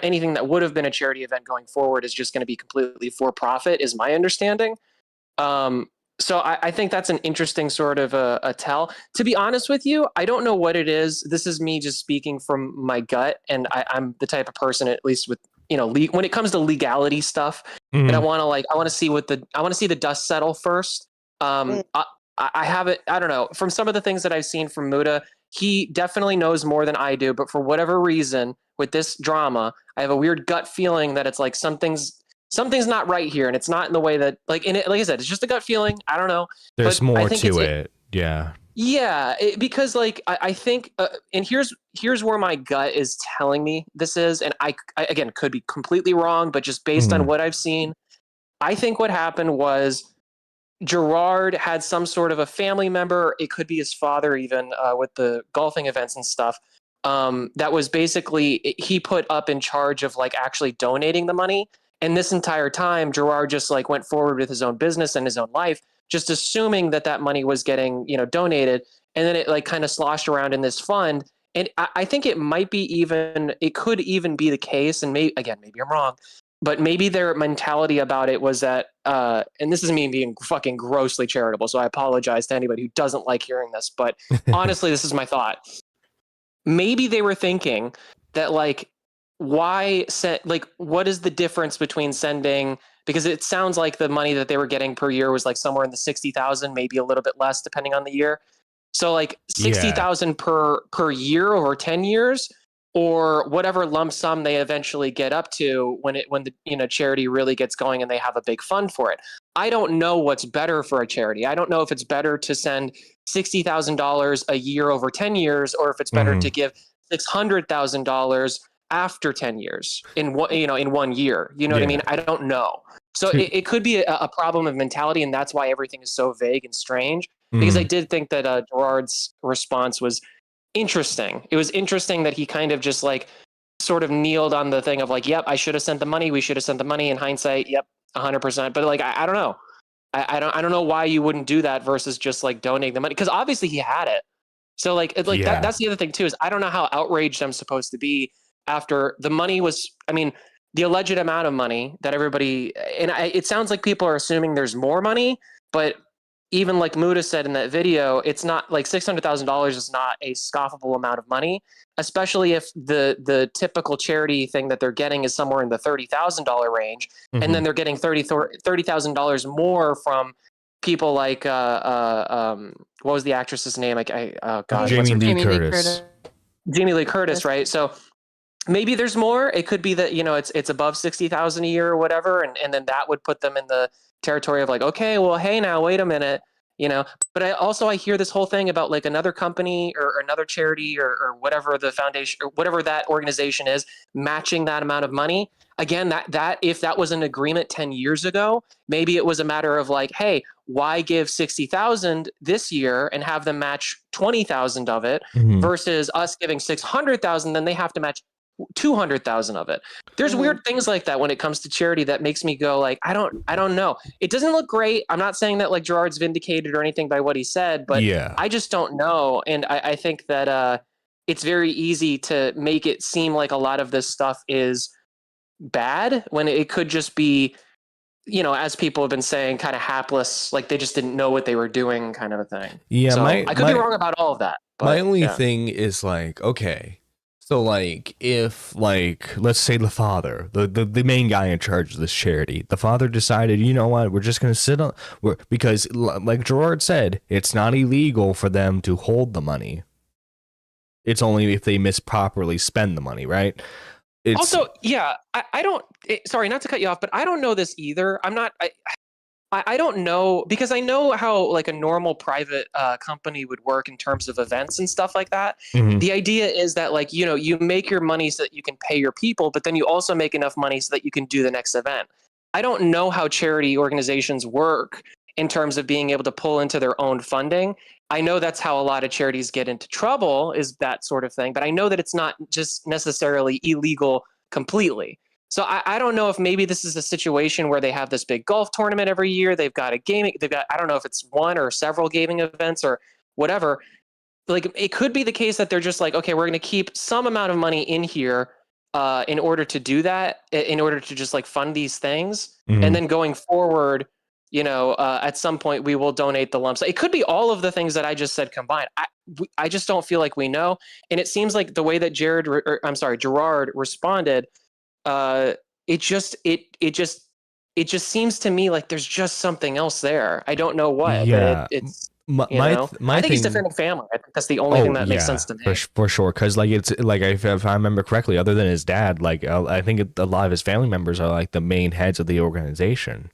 anything that would have been a charity event going forward is just going to be completely for profit, is my understanding. So I think that's an interesting sort of a tell. To be honest with you, I don't know what it is. This is me just speaking from my gut, and I'm the type of person, at least with when it comes to legality stuff, that I want to see the dust settle first. I have it. I don't know. From some of the things that I've seen from Muda, he definitely knows more than I do. But for whatever reason, with this drama, I have a weird gut feeling that it's like something's not right here, and it's not in the way that like I said, it's just a gut feeling. I don't know. There's but I more think to it. Yeah. Yeah, because like I think, and here's where my gut is telling me this is, and I again could be completely wrong, but just based on what I've seen, I think what happened was Gerard had some sort of a family member. It could be his father, even with the golfing events and stuff. That was basically he put up in charge of like actually donating the money. And this entire time, Gerard just like went forward with his own business and his own life, just assuming that money was getting donated, and then it like kind of sloshed around in this fund. And I think it could even be the case, and maybe I'm wrong, but maybe their mentality about it was that, and this is me being fucking grossly charitable, so I apologize to anybody who doesn't like hearing this, but honestly, this is my thought. Maybe they were thinking that like, what is the difference between sending, because it sounds like the money that they were getting per year was like somewhere in the 60,000, maybe a little bit less depending on the year. So like 60,000 per year over 10 years, or whatever lump sum they eventually get up to when the charity really gets going and they have a big fund for it. I don't know what's better for a charity. I don't know if it's better to send $60,000 a year over 10 years, or if it's better to give $600,000 after 10 years in 1 year. You know what I mean? I don't know. So it could be a problem of mentality, and that's why everything is so vague and strange. Because I did think that Gerard's response was interesting. It was interesting that he kind of just like sort of kneeled on the thing of like, yep, I should have sent the money. We should have sent the money. In hindsight, yep, 100%. But like, I don't know. I don't know why you wouldn't do that versus just like donating the money, because obviously he had it. So like, that's the other thing too, is I don't know how outraged I'm supposed to be after the money was, the alleged amount of money that everybody, and it sounds like people are assuming there's more money, but even like Muda said in that video, it's not like $600,000 is not a scoffable amount of money, especially if the typical charity thing that they're getting is somewhere in the $30,000 range. And then they're getting $30,000 more from people like, what was the actress's name? Jamie Lee Curtis. Jamie Lee Curtis, right? So maybe there's more. It could be that, it's above 60,000 a year or whatever. And then that would put them in the territory of like, okay, well, hey, now wait a minute, but I hear this whole thing about like another company or another charity or whatever the foundation or whatever that organization is matching that amount of money. Again, that if that was an agreement 10 years ago, maybe it was a matter of like, hey, why give 60,000 this year and have them match 20,000 of it versus us giving 600,000, then they have to match 200,000 of it. There's weird things like that when it comes to charity that makes me go like, I don't know. It doesn't look great. I'm not saying that like Gerard's vindicated or anything by what he said, but I just don't know. And I think that it's very easy to make it seem like a lot of this stuff is bad when it could just be, as people have been saying, kind of hapless, like they just didn't know what they were doing, kind of a thing. Yeah, so I could be wrong about all of that. But, my only thing is like, okay, So like if like let's say the father, the main guy in charge of this charity, the father decided, you know what, we're just gonna sit on because like Gerard said, it's not illegal for them to hold the money. It's only if they misproperly spend the money, right? Also, yeah, I don't. Sorry, not to cut you off, but I don't know this either. I don't know, because I know how like a normal private company would work in terms of events and stuff like that. Mhm. The idea is that like, you know, you make your money so that you can pay your people, but then you also make enough money so that you can do the next event. I don't know how charity organizations work in terms of being able to pull into their own funding. I know that's how a lot of charities get into trouble, is that sort of thing, but I know that it's not just necessarily illegal completely. So I don't know if maybe this is a situation where they have this big golf tournament every year. They've got I don't know if it's one or several gaming events or whatever. Like, it could be the case that they're just like, okay, we're going to keep some amount of money in here in order to do that, in order to just like fund these things. Mhm. And then going forward, you know, at some point we will donate the lumps. It could be all of the things that I just said combined. I just don't feel like we know. And it seems like the way that Gerard responded, it just seems to me like there's just something else there. I don't know what. Yeah. But it's My I think he's thing, defending family. I think that's the only thing that makes sense to me. for sure. Because like it's like if I remember correctly, other than his dad, like I think a lot of his family members are like the main heads of the organization,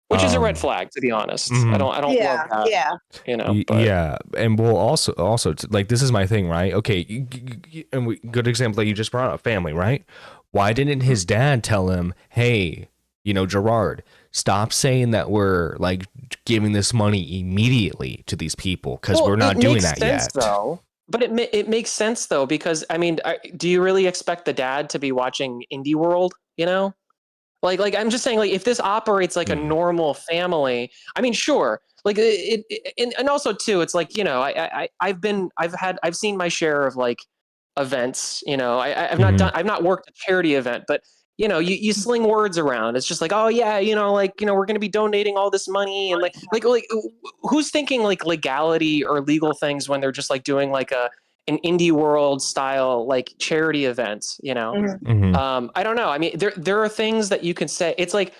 Which is a red flag, to be honest. Mhm. I don't love that. Yeah. You know. But, yeah, and we'll also like this is my thing, right? Okay, and good example that you just brought up, family, right? Why didn't his dad tell him, hey, you know, Gerard, stop saying that we're like giving this money immediately to these people because we're not doing that yet. Though. But it makes sense though, because I mean, do you really expect the dad to be watching Indie World? You know, like I'm just saying, like if this operates like a normal family, I mean, sure. Like and also too, it's like, you know, I've seen my share of like events. You know, I've not worked a charity event, but you know, you sling words around. It's just like, oh yeah, you know, like, you know, we're going to be donating all this money, and like who's thinking like legality or legal things when they're just like doing like an Indie World style like charity event, you know? Mhm. I don't know. I mean, there are things that you can say. It's like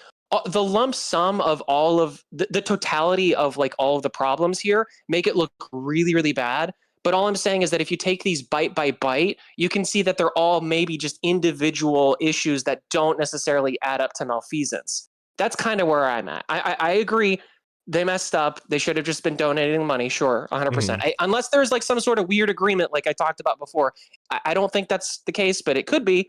the lump sum of all of the totality of like all of the problems here make it look really, really bad. But all I'm saying is that if you take these bite by bite, you can see that they're all maybe just individual issues that don't necessarily add up to malfeasance. That's kind of where I'm at. I agree. They messed up. They should have just been donating money. Sure, 100%. Unless there's like some sort of weird agreement like I talked about before. I don't think that's the case, but it could be.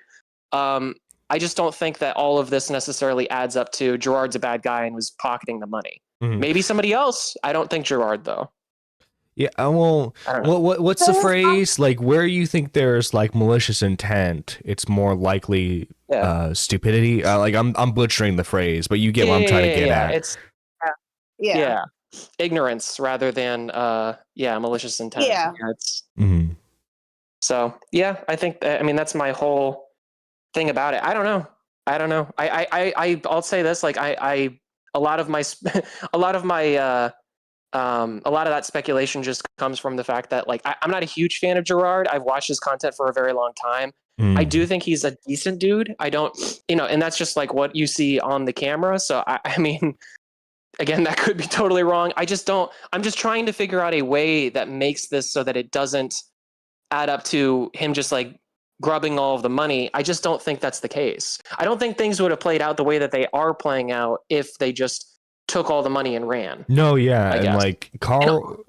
I just don't think that all of this necessarily adds up to Gerard's a bad guy and was pocketing the money. Maybe somebody else. I don't think Gerard, though. Yeah, what's the phrase? Like, where you think there's like malicious intent, it's more likely stupidity. Like I'm butchering the phrase, but you get what I'm trying to get at. It's Yeah. ignorance rather than malicious intent. Yeah. So yeah, I think I mean that's my whole thing about it. I don't know. I'll say this, like a lot of that speculation just comes from the fact that like I'm not a huge fan of Gerard. I've watched his content for a very long time. I do think he's a decent dude. I don't, you know, and that's just like what you see on the camera. So I mean, again, that could be totally wrong. I'm just trying to figure out a way that makes this so that it doesn't add up to him just like grubbing all of the money. I just don't think that's the case. I don't think things would have played out the way that they are playing out if they just took all the money and ran. No, yeah, and like Carl,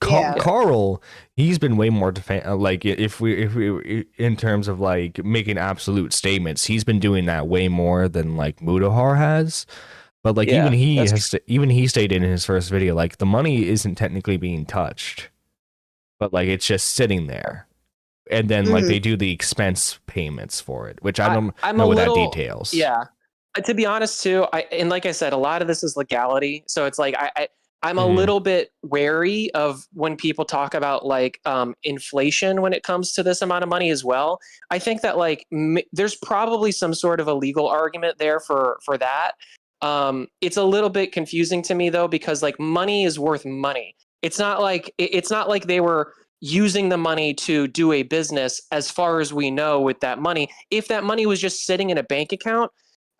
Carl, he's been way more like if we in terms of like making absolute statements, he's been doing that way more than like Mudahar has. But like even he stated in his first video, like the money isn't technically being touched, but like it's just sitting there, and then like they do the expense payments for it, which I don't know what that details. Yeah. To be honest, too, and like I said, a lot of this is legality. So it's like I'm a little bit wary of when people talk about like inflation when it comes to this amount of money as well. I think that like there's probably some sort of a legal argument there for that. It's a little bit confusing to me though, because like money is worth money. It's not like they were using the money to do a business as far as we know with that money. If that money was just sitting in a bank account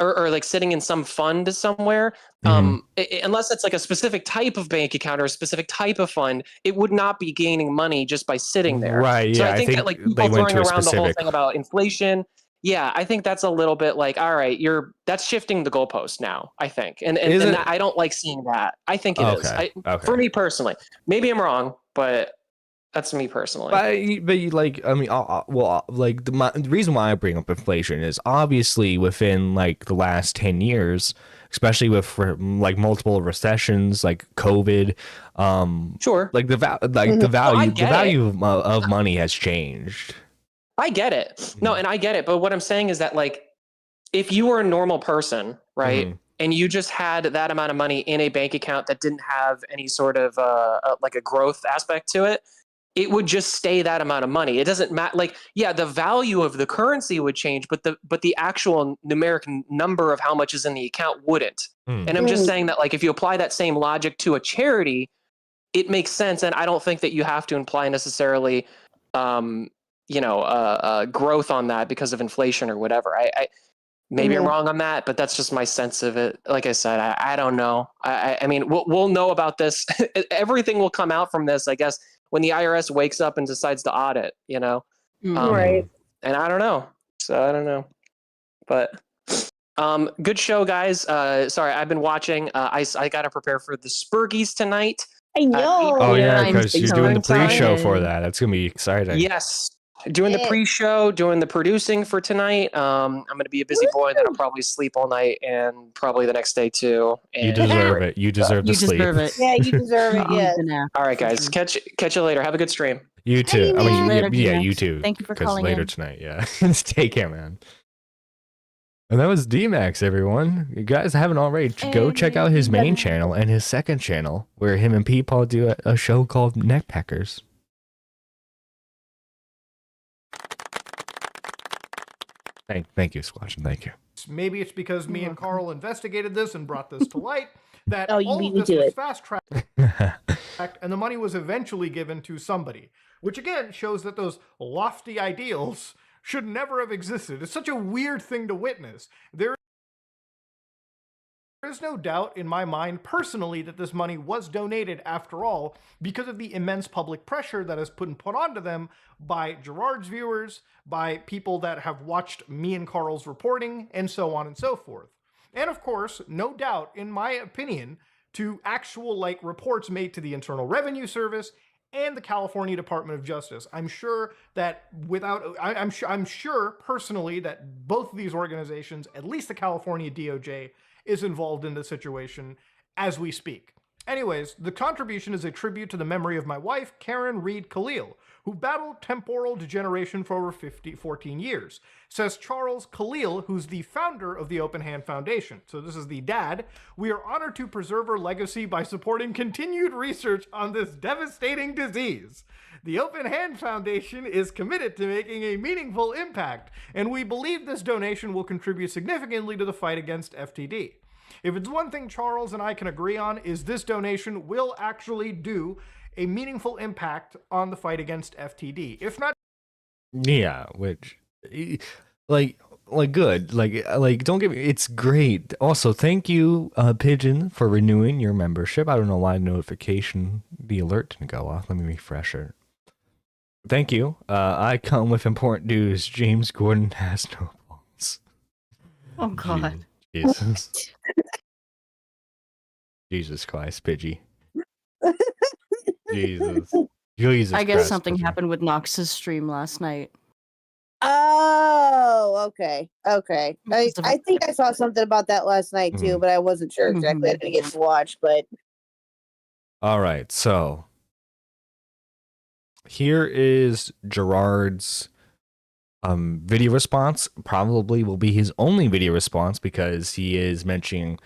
or like sitting in some fund somewhere, unless it's like a specific type of bank account or a specific type of fund, it would not be gaining money just by sitting there. Right. So Yeah. I think that like people they went throwing to a around the whole specific. thing about inflation, yeah, I think that's a little bit like, all right, that's shifting the goalpost now, I think. And I don't like seeing that. I think it is. For me personally. Maybe I'm wrong, but that's me personally. But you like, I mean, like the reason why I bring up inflation is obviously within like the last 10 years, especially with like multiple recessions, like COVID, sure, like the value of money has changed. I get it. No, and I get it. But what I'm saying is that like, if you were a normal person, right, and you just had that amount of money in a bank account that didn't have any sort of like a growth aspect to it, it would just stay that amount of money. It doesn't matter. Like, yeah, the value of the currency would change, but the actual numeric number of how much is in the account wouldn't. And I'm just saying that like, if you apply that same logic to a charity, it makes sense. And I don't think that you have to imply necessarily, growth on that because of inflation or whatever. I maybe I'm wrong on that, but that's just my sense of it. Like I said, I don't know. I mean, we'll know about this. Everything will come out from this, I guess, when the IRS wakes up and decides to audit, Right. And I don't know. So I don't know, but good show, guys. Sorry, I've been watching. I got to prepare for the Spurgies tonight. I know. Oh yeah, because I'm you're so doing the pre-show excited. for that. That's gonna be exciting. Yes. Doing the pre-show, doing the producing for tonight. I'm going to be a busy boy that'll probably sleep all night and probably the next day too. And, You deserve it. You deserve the sleep. Yeah, you deserve it. Yes. all right, guys. Catch you later. Have a good stream. You too. I mean, Later, yeah, D-Max. you too. Thank you for 'cause calling later in. tonight. Yeah. Take care, man. And that was D-Max, everyone. You guys haven't already, go check out his main channel and his second channel, where him and Peepaw do a show called Neckpackers. Thank you, Squatch, thank you. Maybe it's because me and Carl investigated this and brought this to light that Oh, you all beat of me this to was it. fast-tracked and the money was eventually given to somebody, which again shows that those lofty ideals should never have existed. It's such a weird thing to witness. There is no doubt in my mind personally that this money was donated after all because of the immense public pressure that has been put onto them by Gerard's viewers, by people that have watched me and Carl's reporting, and so on and so forth. And of course, no doubt, in my opinion, to actual like reports made to the Internal Revenue Service and the California Department of Justice. I'm sure that I'm sure personally that both of these organizations, at least the California DOJ, is involved in the situation as we speak. Anyways, the contribution is a tribute to the memory of my wife, Karen Reed Khalil, who battled temporal degeneration for over 14 years, says Charles Khalil, who's the founder of the Open Hand Foundation. So this is the dad. We are honored to preserve her legacy by supporting continued research on this devastating disease. The Open Hand Foundation is committed to making a meaningful impact, and we believe this donation will contribute significantly to the fight against FTD. If it's one thing Charles and I can agree on, is this donation will actually do a meaningful impact on the fight against FTD. If not, Yeah, which, like good, like don't get me. It's great. Also, thank you, Pigeon, for renewing your membership. I don't know why the alert didn't go off. Let me refresh it. Thank you. I come with important news. James Gordon has no balls. Oh God. Jesus. Jesus Christ, Pidgey. Jesus I guess Christ, something Pidgey. happened with Nox's stream last night. Oh, okay. Okay. I think I saw something about that last night too, but I wasn't sure exactly. I didn't get to watch, but All right, so here is Gerard's video response. Probably will be his only video response because he is mentioning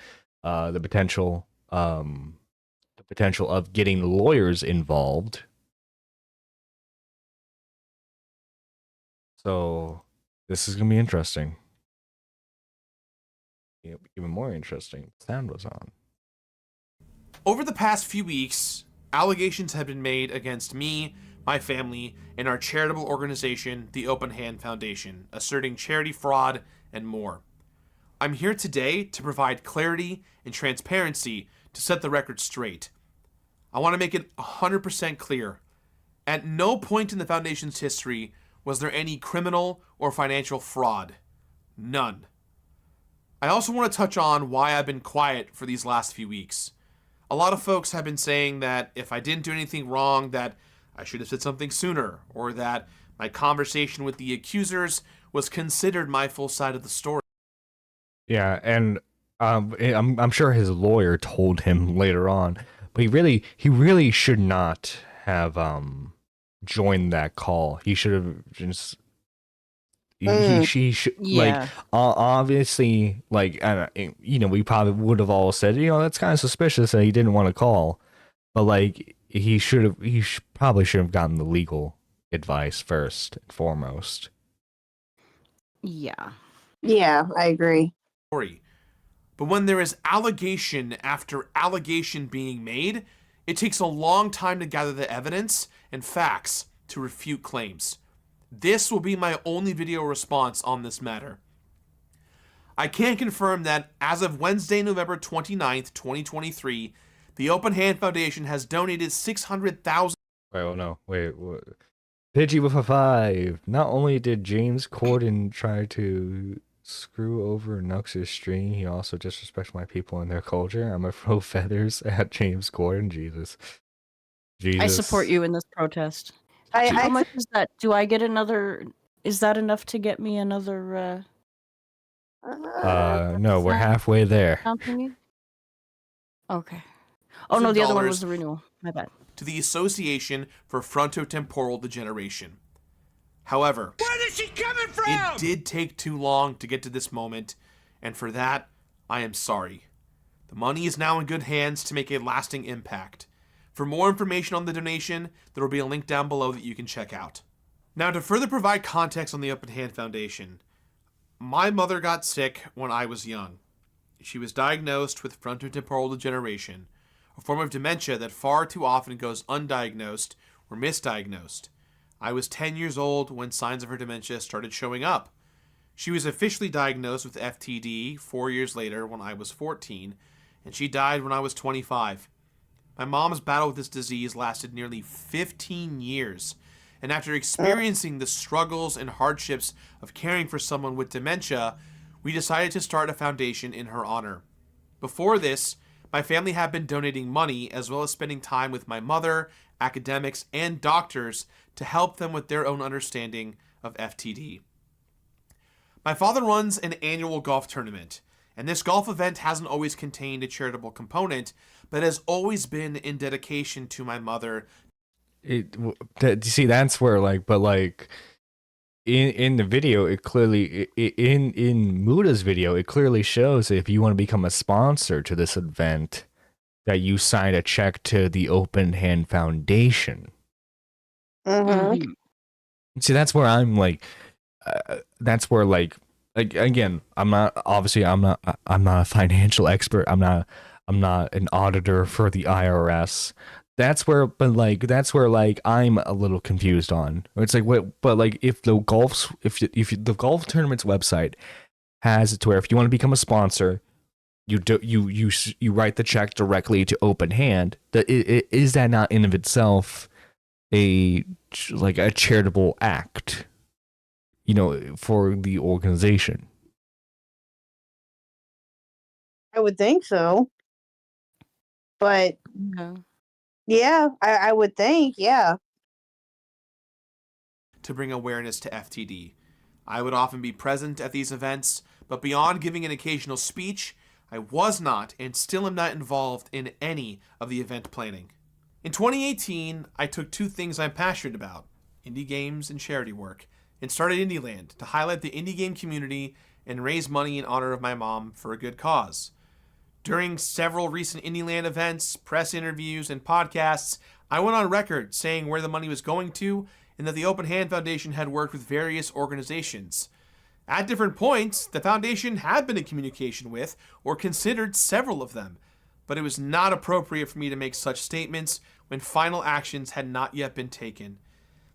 the potential of getting lawyers involved. So this is gonna be interesting. Even more interesting. The sound was on. Over the past few weeks, allegations have been made against me, my family, and our charitable organization, the Open Hand Foundation, asserting charity fraud and more. I'm here today to provide clarity and transparency to set the record straight. I want to make it 100% clear. At no point in the Foundation's history was there any criminal or financial fraud. None. I also want to touch on why I've been quiet for these last few weeks. A lot of folks have been saying that if I didn't do anything wrong, that I should have said something sooner, or that my conversation with the accusers was considered my full side of the story. Yeah, and I'm sure his lawyer told him later on, but he really should not have joined that call. He should have just she should like obviously like we probably would have all said that's kind of suspicious that he didn't want to call, but like he probably should have gotten the legal advice first and foremost. Yeah, I agree. But when there is allegation after allegation being made, it takes a long time to gather the evidence and facts to refute claims. This will be my only video response on this matter. I can confirm that as of Wednesday, November 29th, 2023, the Open Hand Foundation has donated $600,000. Wait. Pidgey with a 5. Not only did James Corden try to screw over Nux's stream, he also disrespects my people and their culture. I'm gonna throw feathers at James Corden. Jesus. I support you in this protest. How much is that? Do I get another? Is that enough to get me another? No, we're halfway there. Okay. Oh no, the other one was the renewal. My bad. To the Association for Frontotemporal Degeneration. However, Where is she coming from? it did take too long to get to this moment, and for that, I am sorry. The money is now in good hands to make a lasting impact. For more information on the donation, there will be a link down below that you can check out. Now, to further provide context on the Open Hand Foundation, my mother got sick when I was young. She was diagnosed with frontotemporal degeneration, a form of dementia that far too often goes undiagnosed or misdiagnosed. I was 10 years old when signs of her dementia started showing up. She was officially diagnosed with FTD 4 years later when I was 14, and she died when I was 25. My mom's battle with this disease lasted nearly 15 years, and after experiencing the struggles and hardships of caring for someone with dementia, we decided to start a foundation in her honor. Before this, my family had been donating money as well as spending time with my mother, academics, and doctors to help them with their own understanding of FTD. My father runs an annual golf tournament, and this golf event hasn't always contained a charitable component, but has always been in dedication to my mother. See, that's where in the video, it clearly in Muda's video, it clearly shows that if you want to become a sponsor to this event, that you sign a check to the Open Hand Foundation. Mm-hmm. See, that's where I'm that's where again, I'm not a financial expert. I'm not an auditor for the IRS. That's where I'm a little confused on. It's like what, but like if the golf tournament's website has it to where if you want to become a sponsor, you write the check directly to Open Hand. Is that not in of itself a charitable act, for the organization? I would think so, but yeah, I would think, yeah. To bring awareness to FTD. I would often be present at these events, but beyond giving an occasional speech, I was not and still am not involved in any of the event planning. In 2018, I took two things I'm passionate about, indie games and charity work, and started IndieLand to highlight the indie game community and raise money in honor of my mom for a good cause. During several recent IndieLand events, press interviews, and podcasts, I went on record saying where the money was going to and that the Open Hand Foundation had worked with various organizations. At different points, the foundation had been in communication with or considered several of them, but it was not appropriate for me to make such statements when final actions had not yet been taken.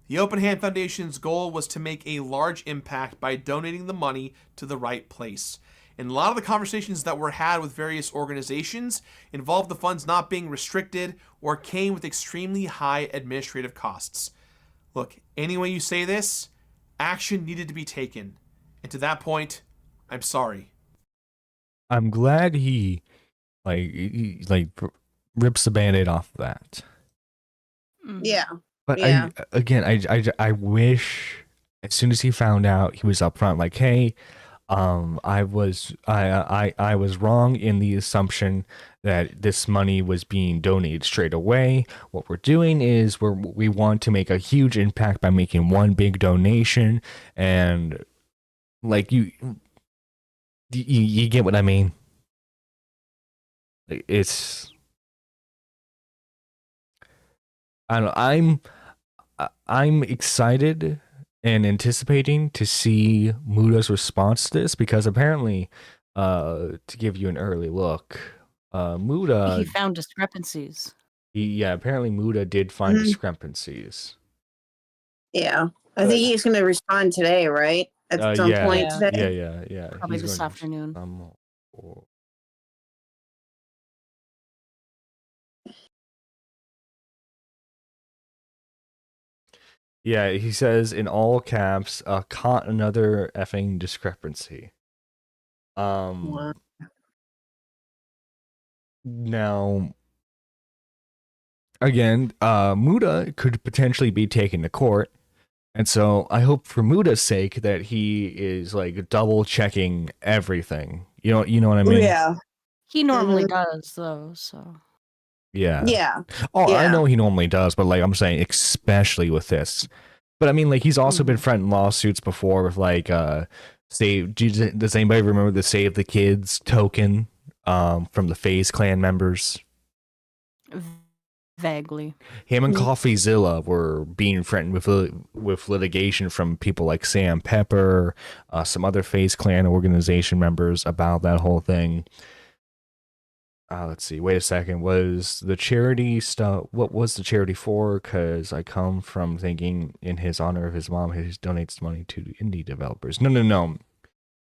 The Open Hand Foundation's goal was to make a large impact by donating the money to the right place. And a lot of the conversations that were had with various organizations involved the funds not being restricted or came with extremely high administrative costs. Look, any way you say this, action needed to be taken. And to that point, I'm sorry. I'm glad he rips the Band-Aid off of that. Yeah. But Yeah. I wish as soon as he found out, he was upfront, like, hey, I was wrong in the assumption that this money was being donated straight away. What we're doing is we want to make a huge impact by making one big donation, and like you get what I mean. It's I don't know, I'm excited and anticipating to see Muda's response to this, because apparently, to give you an early look, Muda He found discrepancies. apparently Muda did find discrepancies. Yeah. I think he's going to respond today, right? At some point today. Yeah. Probably He's this going to afternoon. Yeah, he says in all caps, caught another effing discrepancy. Wow. Now, again, Muda could potentially be taken to court, and so I hope for Muda's sake that he is like double checking everything. You know what I mean? Yeah. He normally does, though, so. Yeah. Yeah. Oh, I Yeah. know he normally does, but like I'm saying, especially with this. But I mean, like he's also been fronting lawsuits before with like does anybody remember the Save the Kids token from the FaZe clan members? Vaguely. Him and CoffeeZilla were being threatened with litigation from people like Sam Pepper, some other FaZe clan organization members about that whole thing. Let's see. Wait a second. Was the charity stuff? What was the charity for? Because I come from thinking, in his honor of his mom, he donates money to indie developers. No.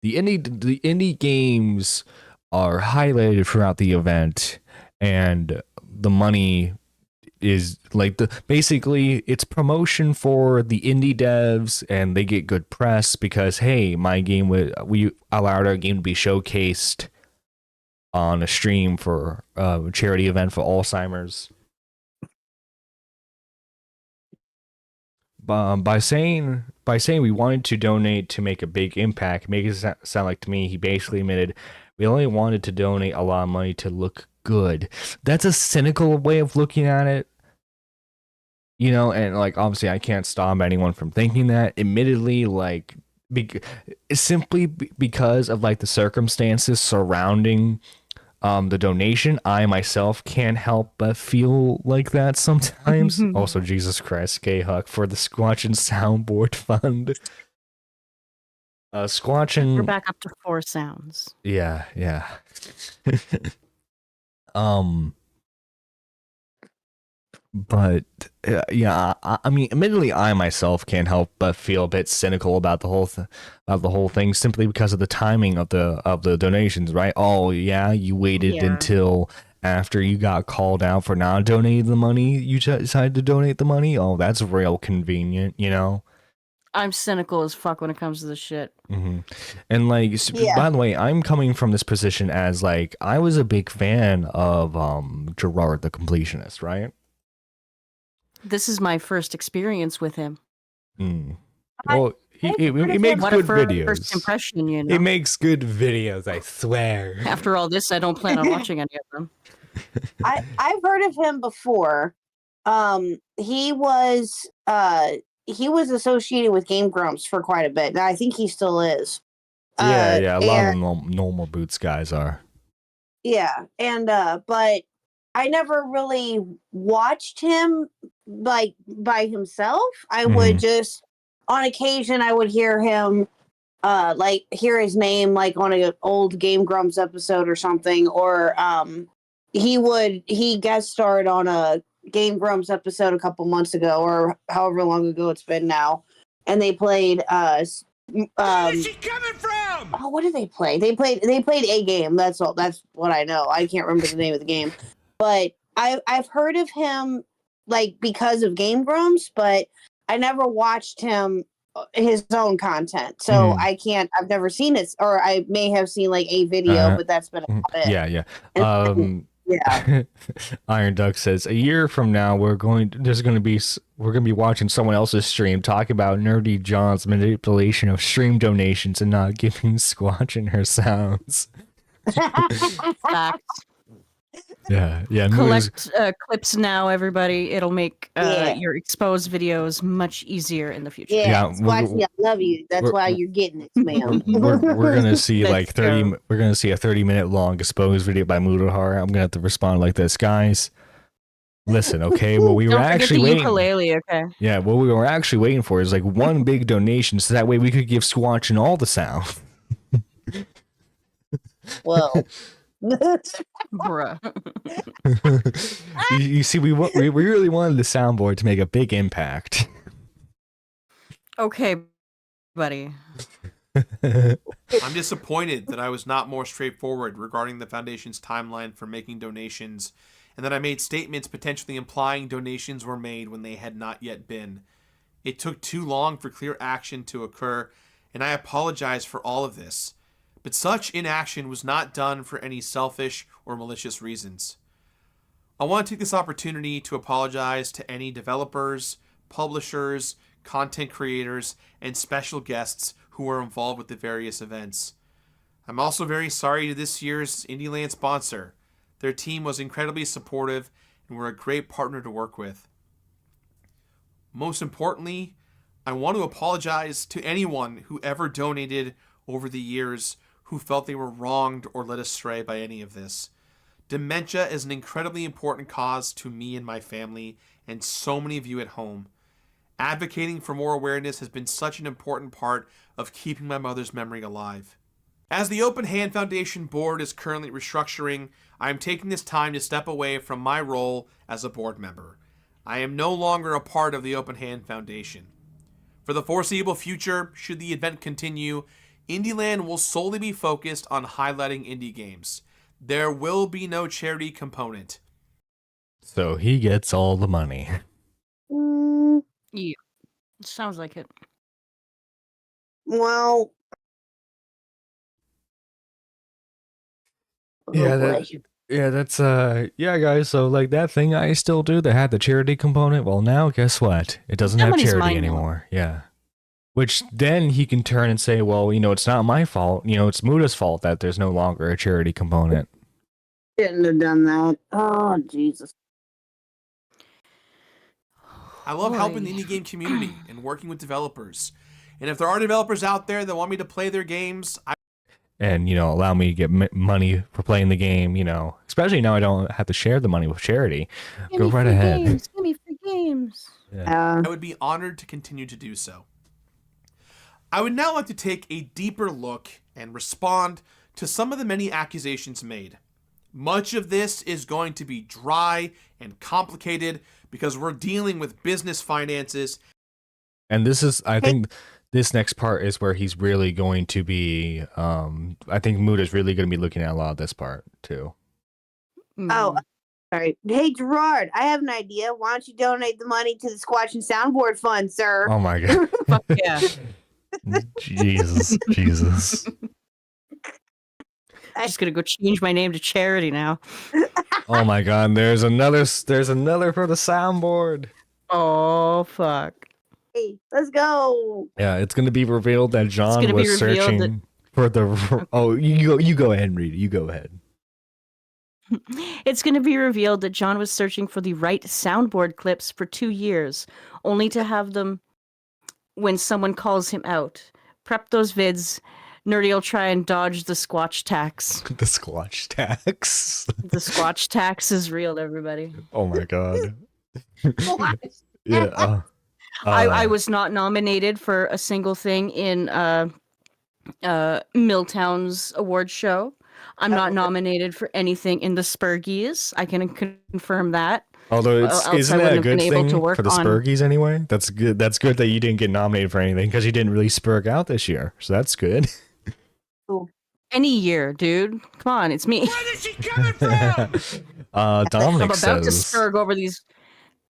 The indie games are highlighted throughout the event, and the money is like basically it's promotion for the indie devs, and they get good press because hey, we allowed our game to be showcased on a stream for a charity event for Alzheimer's. By saying we wanted to donate to make a big impact, make it sound like to me he basically admitted we only wanted to donate a lot of money to look good. That's a cynical way of looking at it, you know. And like obviously I can't stop anyone from thinking that. Admittedly, like simply because of like the circumstances surrounding the donation, I myself can't help but feel like that sometimes. Also, Jesus Christ, K-Huck for the Squatchin' Soundboard Fund. Squatchin'... We're back up to 4 sounds. Yeah. But yeah, I mean, admittedly, I myself can't help but feel a bit cynical about the whole thing, simply because of the timing of the donations, right? Oh yeah, you waited until after you got called out for not donating the money, you decided to donate the money. Oh, that's real convenient, you know. I'm cynical as fuck when it comes to this shit. And like, by the way, I'm coming from this position as like I was a big fan of Gerard the Completionist, right? This is my first experience with him. Well, he makes what good a videos. First impression, you know. He makes good videos, I swear. After all this, I don't plan on watching any of them. I've heard of him before. He was associated with Game Grumps for quite a bit, and I think he still is. Yeah, a lot of normal boots guys are. Yeah, and but I never really watched him like by himself. I would just, on occasion, I would hear him, like hear his name like on an old Game Grumps episode or something, or he guest starred on a Game Grumps episode a couple months ago, or however long ago it's been now, and they played Where is she coming from? oh, what did they play? They played a game. That's all. That's what I know. I can't remember the name of the game, but I've heard of him like because of Game Grumps, but I never watched his own content, so I can't. I've never seen it, or I may have seen like a video, but that's been about it. Yeah. Yeah. Iron Duck says a year from now we're going to be watching someone else's stream talking about Nerdy John's manipulation of stream donations and not giving Squatch her sounds. Facts. Yeah. Collect clips now, everybody. It'll make your exposed videos much easier in the future. Yeah, Squatchy, I love you. That's why you're getting it, ma'am. We're gonna see Let's like 30. go. We're gonna see a 30-minute long exposed video by Mudahar. I'm gonna have to respond like this, guys. Listen, okay. What we were Don't forget actually the waiting. ukulele, okay? Yeah, what we were actually waiting for is like one big donation, so that way we could give Squatch all the sound. Well. Bruh. you see, we really wanted the soundboard to make a big impact. Okay, buddy. I'm disappointed that I was not more straightforward regarding the Foundation's timeline for making donations, and that I made statements potentially implying donations were made when they had not yet been. It took too long for clear action to occur, and I apologize for all of this. But such inaction was not done for any selfish or malicious reasons. I want to take this opportunity to apologize to any developers, publishers, content creators, and special guests who were involved with the various events. I'm also very sorry to this year's IndieLand sponsor. Their team was incredibly supportive and were a great partner to work with. Most importantly, I want to apologize to anyone who ever donated over the years who felt they were wronged or led astray by any of this. Dementia is an incredibly important cause to me and my family, and so many of you at home. Advocating for more awareness has been such an important part of keeping my mother's memory alive. As the Open Hand Foundation board is currently restructuring, I am taking this time to step away from my role as a board member. I am no longer a part of the Open Hand Foundation. For the foreseeable future, should the event continue, IndieLand will solely be focused on highlighting indie games. There will be no charity component. So he gets all the money. Yeah, sounds like it. Well, That's guys, so like that thing I still do that had the charity component, well now guess what? It doesn't That have money's charity mine now. anymore. Yeah. Which then he can turn and say, well, it's not my fault. It's Muda's fault that there's no longer a charity component. shouldn't have done that. Oh, Jesus. I love helping the indie game community and working with developers. And if there are developers out there that want me to play their games, And, allow me to get money for playing the game, especially now I don't have to share the money with charity. Go right ahead. Games. Give me free games. I would be honored to continue to do so. I would now like to take a deeper look and respond to some of the many accusations made. Much of this is going to be dry and complicated because we're dealing with business finances. And this is, I think this next part is where he's really going to be, I think Muda's really going to be looking at a lot of this part too. Oh, sorry. Hey, Gerard, I have an idea. Why don't you donate the money to the Squatch and Soundboard Fund, sir? Oh my God. Fuck yeah. Jesus. I'm just gonna go change my name to Charity now. Oh my God, there's another for the soundboard. Oh fuck. Hey, let's go. Yeah, it's gonna be revealed that John was searching for the. Oh, you go ahead and read it. You go ahead. It's going to be revealed that John was searching for the right soundboard clips for 2 years, only to have them when someone calls him out. Prep those vids. Nerdy will try and dodge the Squatch tax. The Squatch tax. The Squatch tax is real, everybody. Oh my God. Yeah. I was not nominated for a single thing in Milltown's award show. I'm not nominated for anything in the Spurgies. I can confirm that. Although isn't that a good thing for the Spurgies anyway? That's good. That's good that you didn't get nominated for anything because you didn't really spurg out this year. So that's good. Any year, dude. Come on, it's me. Where is she coming from? Dominic I'm about says, to spurg over these.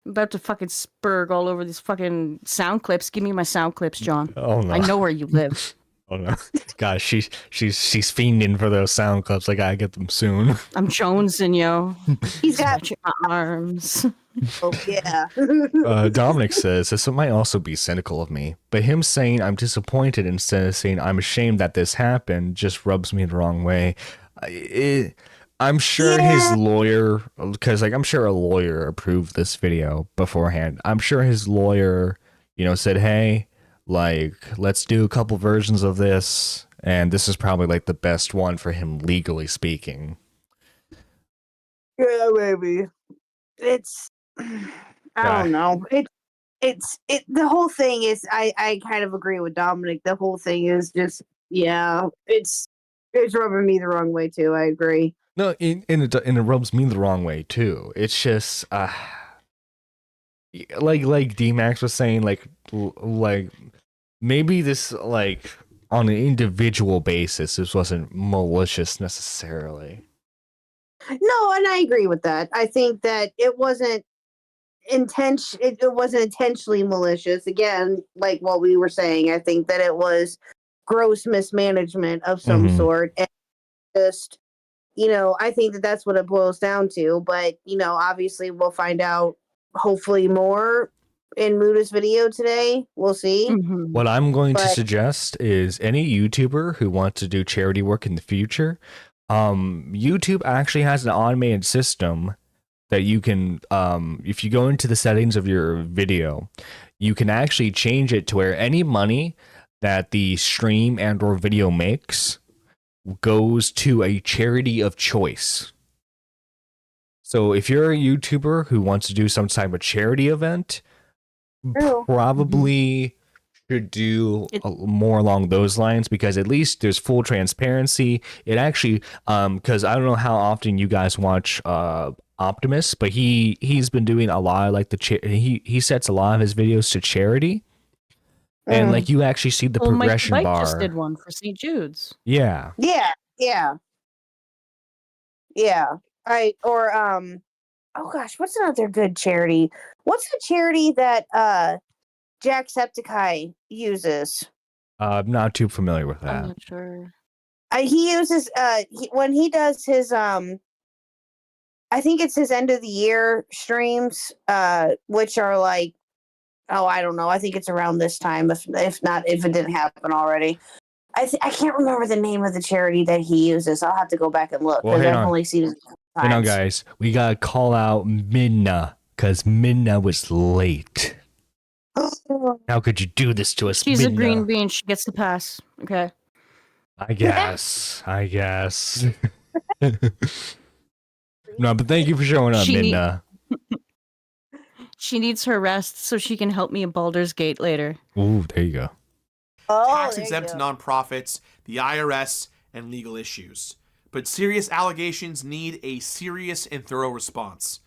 I'm about to fucking spurg all over these fucking sound clips. Give me my sound clips, John. Oh no, I know where you live. Oh no, gosh, she's fiending for those sound clips. I gotta get them soon. I'm jonesing, yo. He's got my arms. Oh yeah. Dominic says this might also be cynical of me, but him saying I'm disappointed instead of saying I'm ashamed that this happened just rubs me the wrong way. I'm sure his lawyer, because like I'm sure a lawyer approved this video beforehand. I'm sure his lawyer, said, hey, like, let's do a couple versions of this, and this is probably like the best one for him legally speaking. Yeah, maybe. It's I don't know. The whole thing is I kind of agree with Dominic. The whole thing is just it's rubbing me the wrong way too. I agree. No, and it rubs me the wrong way too. It's just like D-Max was saying, like maybe this, like, on an individual basis, this wasn't malicious necessarily. No, and I agree with that. I think that it wasn't it wasn't intentionally malicious. Again, like what we were saying, I think that it was gross mismanagement of some sort, and just I think that that's what it boils down to. But obviously we'll find out hopefully more in Muda's video today. We'll see. What I'm going to suggest is any YouTuber who wants to do charity work in the future, YouTube actually has an automated system that you can, if you go into the settings of your video, you can actually change it to where any money that the stream and or video makes goes to a charity of choice. So if you're a YouTuber who wants to do some type of charity event, probably should do more along those lines, because at least there's full transparency. It actually, because I don't know how often you guys watch Optimus, but he's been doing a lot of like he sets a lot of his videos to charity, and like you actually see the progression Mike bar. just did one for St. Jude's. Yeah. Oh gosh, what's another good charity? What's the charity that Jacksepticeye uses? I'm not too familiar with that. I'm not sure. He uses when he does his I think it's his end of the year streams, which are like, I don't know. I think it's around this time, if it didn't happen already. I can't remember the name of the charity that he uses. I'll have to go back and look, because I've only seen it. Hang on, guys. We gotta call out Minna, because Minna was late. How could you do this to us, She's Minna? a green bean. She gets the pass. Okay. I guess. No, but thank you for showing up, Minna. She needs her rest so she can help me in Baldur's Gate later. Ooh, there you go. Tax-exempt nonprofits, the IRS, and legal issues. But serious allegations need a serious and thorough response.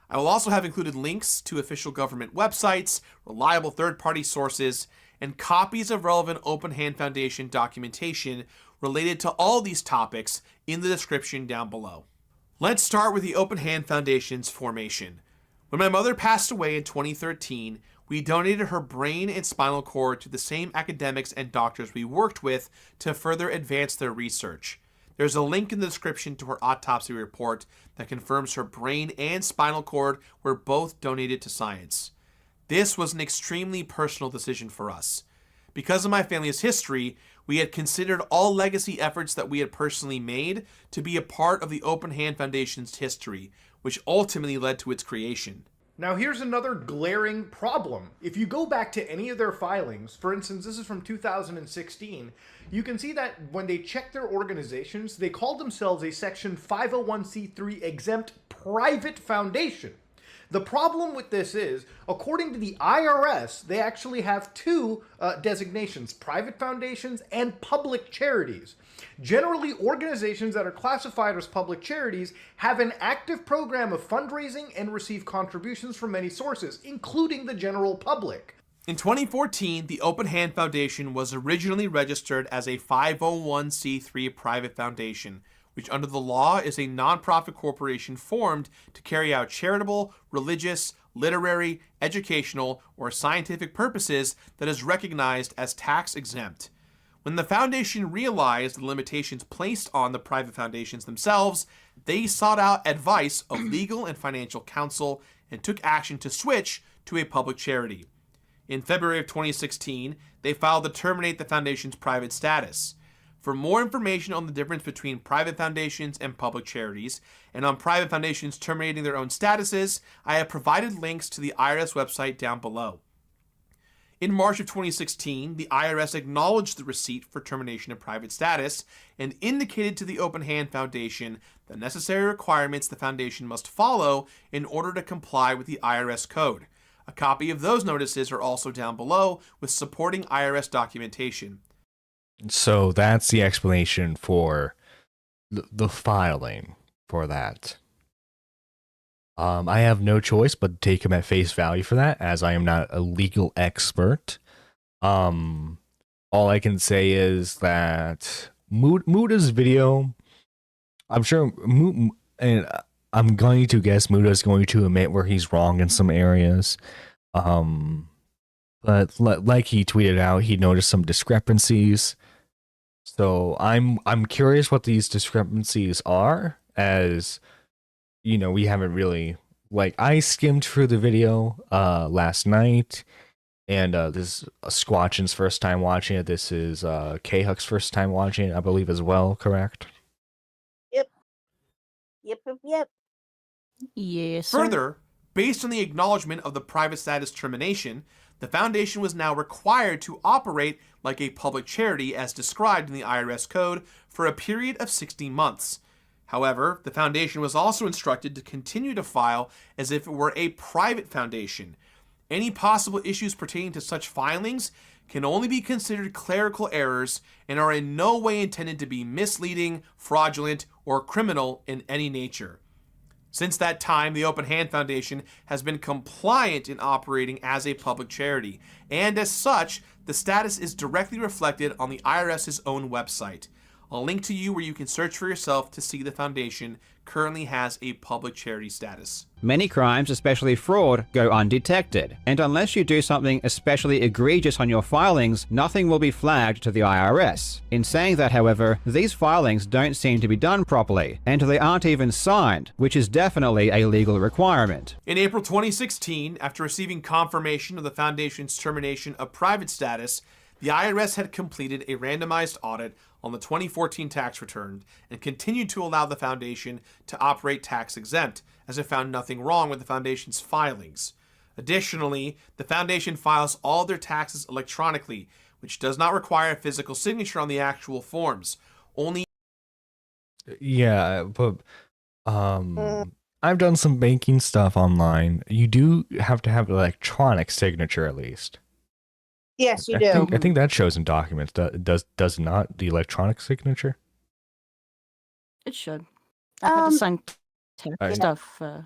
I will also have included links to official government websites, reliable third-party sources, and copies of relevant Open Hand Foundation documentation related to all these topics in the description down below. Let's start with the Open Hand Foundation's formation. When my mother passed away in 2013, we donated her brain and spinal cord to the same academics and doctors we worked with to further advance their research. There's a link in the description to her autopsy report that confirms her brain and spinal cord were both donated to science. This was an extremely personal decision for us. Because of my family's history, we had considered all legacy efforts that we had personally made to be a part of the Open Hand Foundation's history, which ultimately led to its creation. Now here's another glaring problem. If you go back to any of their filings, for instance, this is from 2016, you can see that when they checked their organizations, they called themselves a Section 501c3 exempt private foundation. The problem with this is, according to the IRS, they actually have two designations, private foundations and public charities. Generally, organizations that are classified as public charities have an active program of fundraising and receive contributions from many sources, including the general public. In 2014, the Open Hand Foundation was originally registered as a 501c3 private foundation, which under the law is a nonprofit corporation formed to carry out charitable, religious, literary, educational, or scientific purposes that is recognized as tax exempt. When the foundation realized the limitations placed on the private foundations themselves, they sought out advice of legal and financial counsel and took action to switch to a public charity. In February of 2016, they filed to terminate the foundation's private status. For more information on the difference between private foundations and public charities, and on private foundations terminating their own statuses, I have provided links to the IRS website down below. In March of 2016, the IRS acknowledged the receipt for termination of private status and indicated to the Open Hand Foundation the necessary requirements the foundation must follow in order to comply with the IRS code. A copy of those notices are also down below with supporting IRS documentation. So that's the explanation for the filing for that. I have no choice but to take him at face value for that, as I am not a legal expert. All I can say is that Muda's video, I'm sure, and I'm going to guess Muda's going to admit where he's wrong in some areas. But like he tweeted out, he noticed some discrepancies. So I'm curious what these discrepancies are, as you know, we haven't really, like, I skimmed through the video last night, and this is Squatchin's first time watching it. This is K-Huck's first time watching it, I believe, as well, correct? Yep. Yes, sir. Further, based on the acknowledgement of the private status termination, the foundation was now required to operate like a public charity as described in the IRS code for a period of 60 months. However, the foundation was also instructed to continue to file as if it were a private foundation. Any possible issues pertaining to such filings can only be considered clerical errors and are in no way intended to be misleading, fraudulent, or criminal in any nature. Since that time, the Open Hand Foundation has been compliant in operating as a public charity, and as such, the status is directly reflected on the IRS's own website. I'll link to you where you can search for yourself to see the foundation currently has a public charity status. Many crimes, especially fraud, go undetected, and unless you do something especially egregious on your filings, nothing will be flagged to the IRS. In saying that, however, these filings don't seem to be done properly, and they aren't even signed, which is definitely a legal requirement. In April 2016, after receiving confirmation of the foundation's termination of private status, the IRS had completed a randomized audit on the 2014 tax return and continued to allow the foundation to operate tax exempt, as it found nothing wrong with the foundation's filings. Additionally, the foundation files all their taxes electronically, which does not require a physical signature on the actual forms. Only but I've done some banking stuff online. You do have to have an electronic signature at least. Yes, you do. I think that shows in documents. Does not the electronic signature? It should. I've had to sign tax stuff. the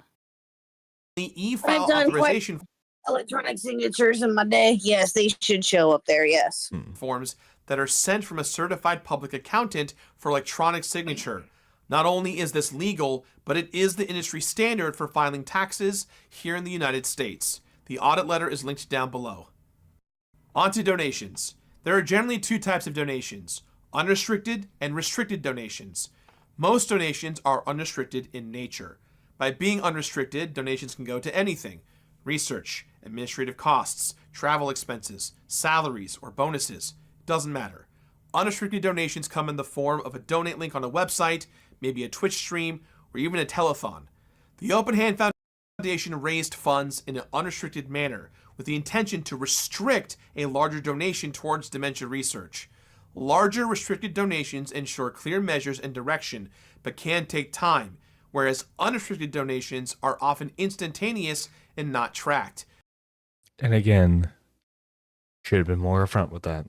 e-file I've done authorization electronic signatures in my day. Yes, they should show up there. Yes. forms that are sent from a certified public accountant for electronic signature. Not only is this legal, but it is the industry standard for filing taxes here in the United States. The audit letter is linked down below. On to donations. There are generally two types of donations, unrestricted and restricted donations. Most donations are unrestricted in nature. By being unrestricted, donations can go to anything: research, administrative costs, travel expenses, salaries, or bonuses. Doesn't matter. Unrestricted donations come in the form of a donate link on a website, maybe a Twitch stream, or even a telethon. The Open Hand Foundation raised funds in an unrestricted manner with the intention to restrict a larger donation towards dementia research. Larger restricted donations ensure clear measures and direction, but can take time, whereas unrestricted donations are often instantaneous and not tracked. And again, should have been more upfront with that.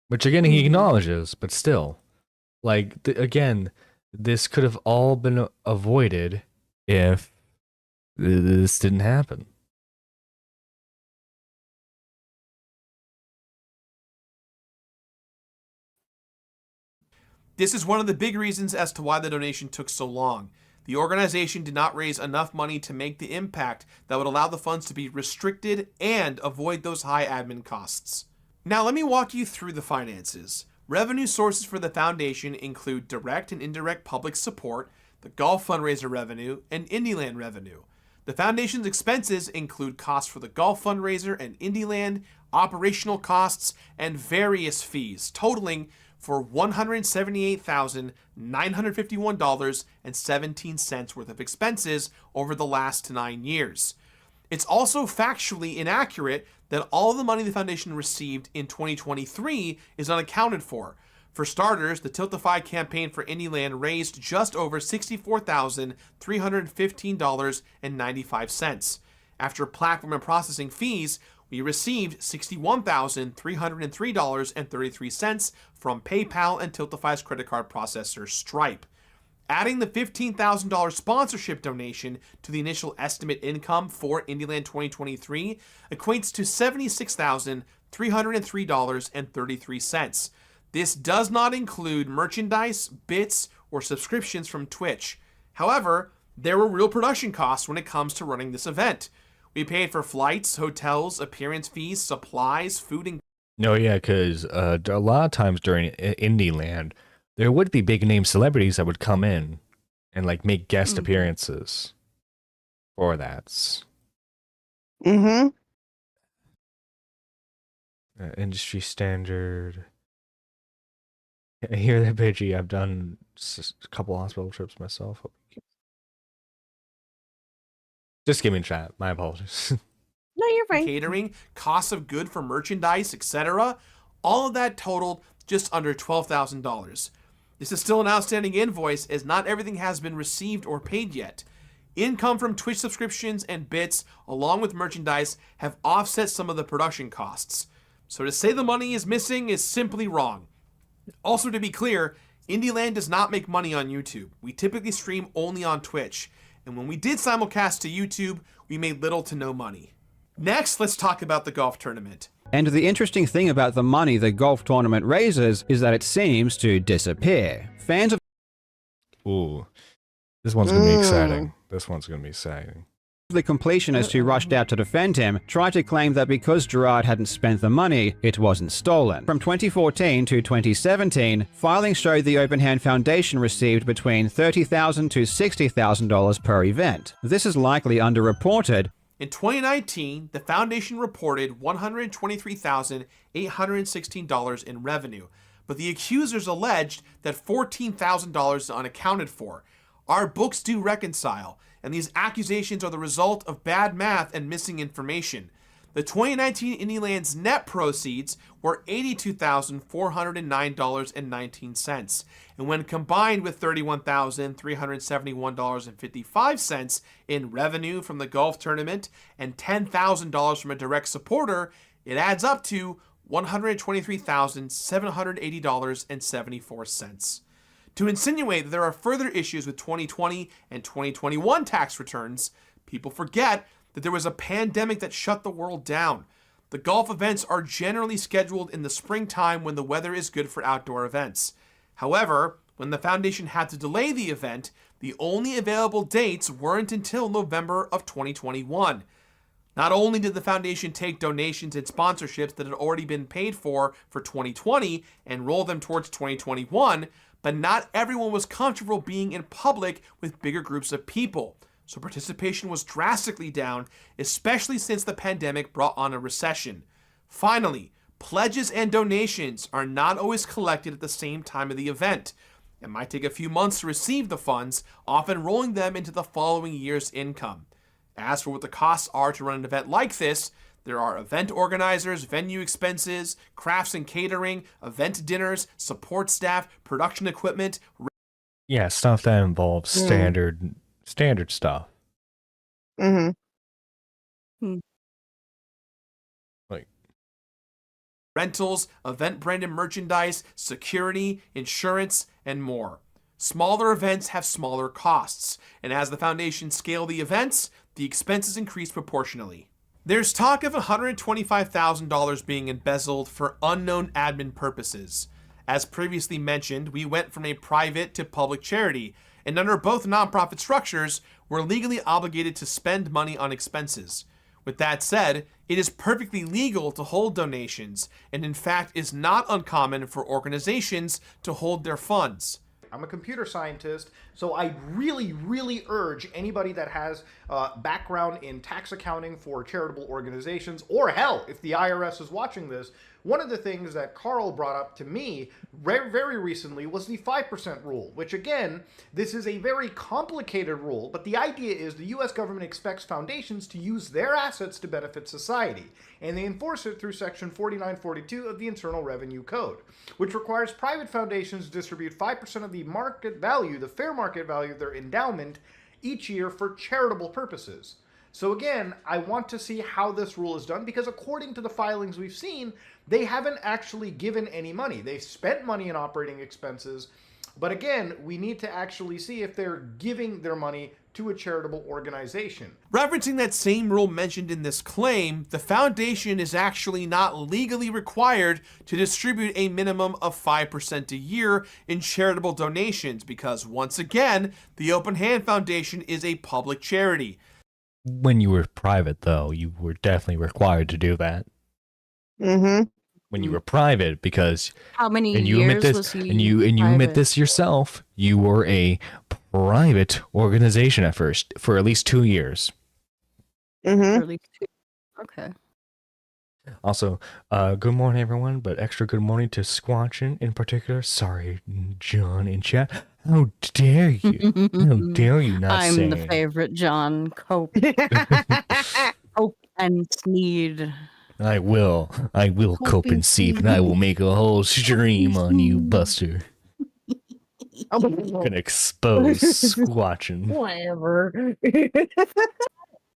Which again, he acknowledges, but still. Like, again, this could have all been avoided if this didn't happen. This is one of the big reasons as to why the donation took so long. The organization did not raise enough money to make the impact that would allow the funds to be restricted and avoid those high admin costs. Now let me walk you through the finances. Revenue sources for the foundation include direct and indirect public support, the golf fundraiser revenue, and Indieland revenue. The foundation's expenses include costs for the golf fundraiser and Indieland, operational costs, and various fees, totaling for $178,951.17 worth of expenses over the last 9 years. It's also factually inaccurate that all of the money the foundation received in 2023 is unaccounted for. For starters, the Tiltify campaign for Indieland raised just over $64,315.95. After platform and processing fees, we received $61,303.33 from PayPal and Tiltify's credit card processor Stripe. Adding the $15,000 sponsorship donation to the initial estimate income for Indieland 2023 equates to $76,303.33. This does not include merchandise, bits, or subscriptions from Twitch. However, there were real production costs when it comes to running this event. We paid for flights, hotels, appearance fees, supplies, food, and... No, yeah, because a lot of times during Indieland, there would be big name celebrities that would come in and like make guest appearances for that. Industry standard. I hear that, Pidgey. I've done a couple hospital trips myself. Just give me a chat. My apologies. No, you're fine. Catering, costs of good for merchandise, etc. All of that totaled just under $12,000. This is still an outstanding invoice as not everything has been received or paid yet. Income from Twitch subscriptions and bits, along with merchandise, have offset some of the production costs. So to say the money is missing is simply wrong. Also, to be clear, Indieland does not make money on YouTube. We typically stream only on Twitch. And when we did simulcast to YouTube, we made little to no money. Next, let's talk about the golf tournament. And the interesting thing about the money the golf tournament raises is that it seems to disappear. Fans of... Ooh, this one's going to be exciting. This one's going to be exciting. The completionist who rushed out to defend him tried to claim that because Gerard hadn't spent the money, it wasn't stolen. From 2014 to 2017, filings showed the Open Hand Foundation received between $30,000 to $60,000 per event. This is likely underreported. In 2019, the foundation reported $123,816 in revenue, but the accusers alleged that $14,000 is unaccounted for. Our books do reconcile, and these accusations are the result of bad math and missing information. The 2019 Indieland's net proceeds were $82,409.19, and when combined with $31,371.55 in revenue from the golf tournament and $10,000 from a direct supporter, it adds up to $123,780.74. To insinuate that there are further issues with 2020 and 2021 tax returns, people forget that there was a pandemic that shut the world down. The golf events are generally scheduled in the springtime when the weather is good for outdoor events. However, when the foundation had to delay the event, the only available dates weren't until November of 2021. Not only did the foundation take donations and sponsorships that had already been paid for 2020 and roll them towards 2021, but not everyone was comfortable being in public with bigger groups of people. So participation was drastically down, especially since the pandemic brought on a recession. Finally, pledges and donations are not always collected at the same time of the event. It might take a few months to receive the funds, often rolling them into the following year's income. As for what the costs are to run an event like this, there are event organizers, venue expenses, crafts and catering, event dinners, support staff, production equipment, Yeah, stuff that involves standard stuff. Mm-hmm. Like rentals, event branded merchandise, security, insurance, and more. Smaller events have smaller costs, and as the foundation scale the events, the expenses increase proportionally. There's talk of $125,000 being embezzled for unknown admin purposes. As previously mentioned, we went from a private to public charity, and under both nonprofit structures, we're legally obligated to spend money on expenses. With that said, it is perfectly legal to hold donations, and in fact is not uncommon for organizations to hold their funds. I'm a computer scientist, so I really, really urge anybody that has background in tax accounting for charitable organizations, or hell, if the IRS is watching this, one of the things that Carl brought up to me very recently was the 5% rule, which again, this is a very complicated rule, but the idea is the US government expects foundations to use their assets to benefit society, and they enforce it through section 4942 of the Internal Revenue Code, which requires private foundations to distribute 5% of the market value, the fair market value of their endowment each year for charitable purposes. So again, I want to see how this rule is done, because according to the filings we've seen, they haven't actually given any money. They've spent money in operating expenses, but again, we need to actually see if they're giving their money to a charitable organization. Referencing that same rule mentioned in this claim, the foundation is actually not legally required to distribute a minimum of 5% a year in charitable donations, because once again, the Open Hand Foundation is a public charity. when you were private, though, you were definitely required to do that. Mm-hmm. When you were private, because How many and you admit years this, was he and you admit private? this yourself, you were a private organization at first for at least 2 years. Mm-hmm. Okay. Also, good morning, everyone, but extra good morning to Squatchin in particular. Sorry, John in chat. How dare you? How dare you not I'm say the favorite John Cope. Cope and Sneed. I will cope and seep, and I will make a whole stream on you, Buster. I'm gonna expose Squatchin. Whatever.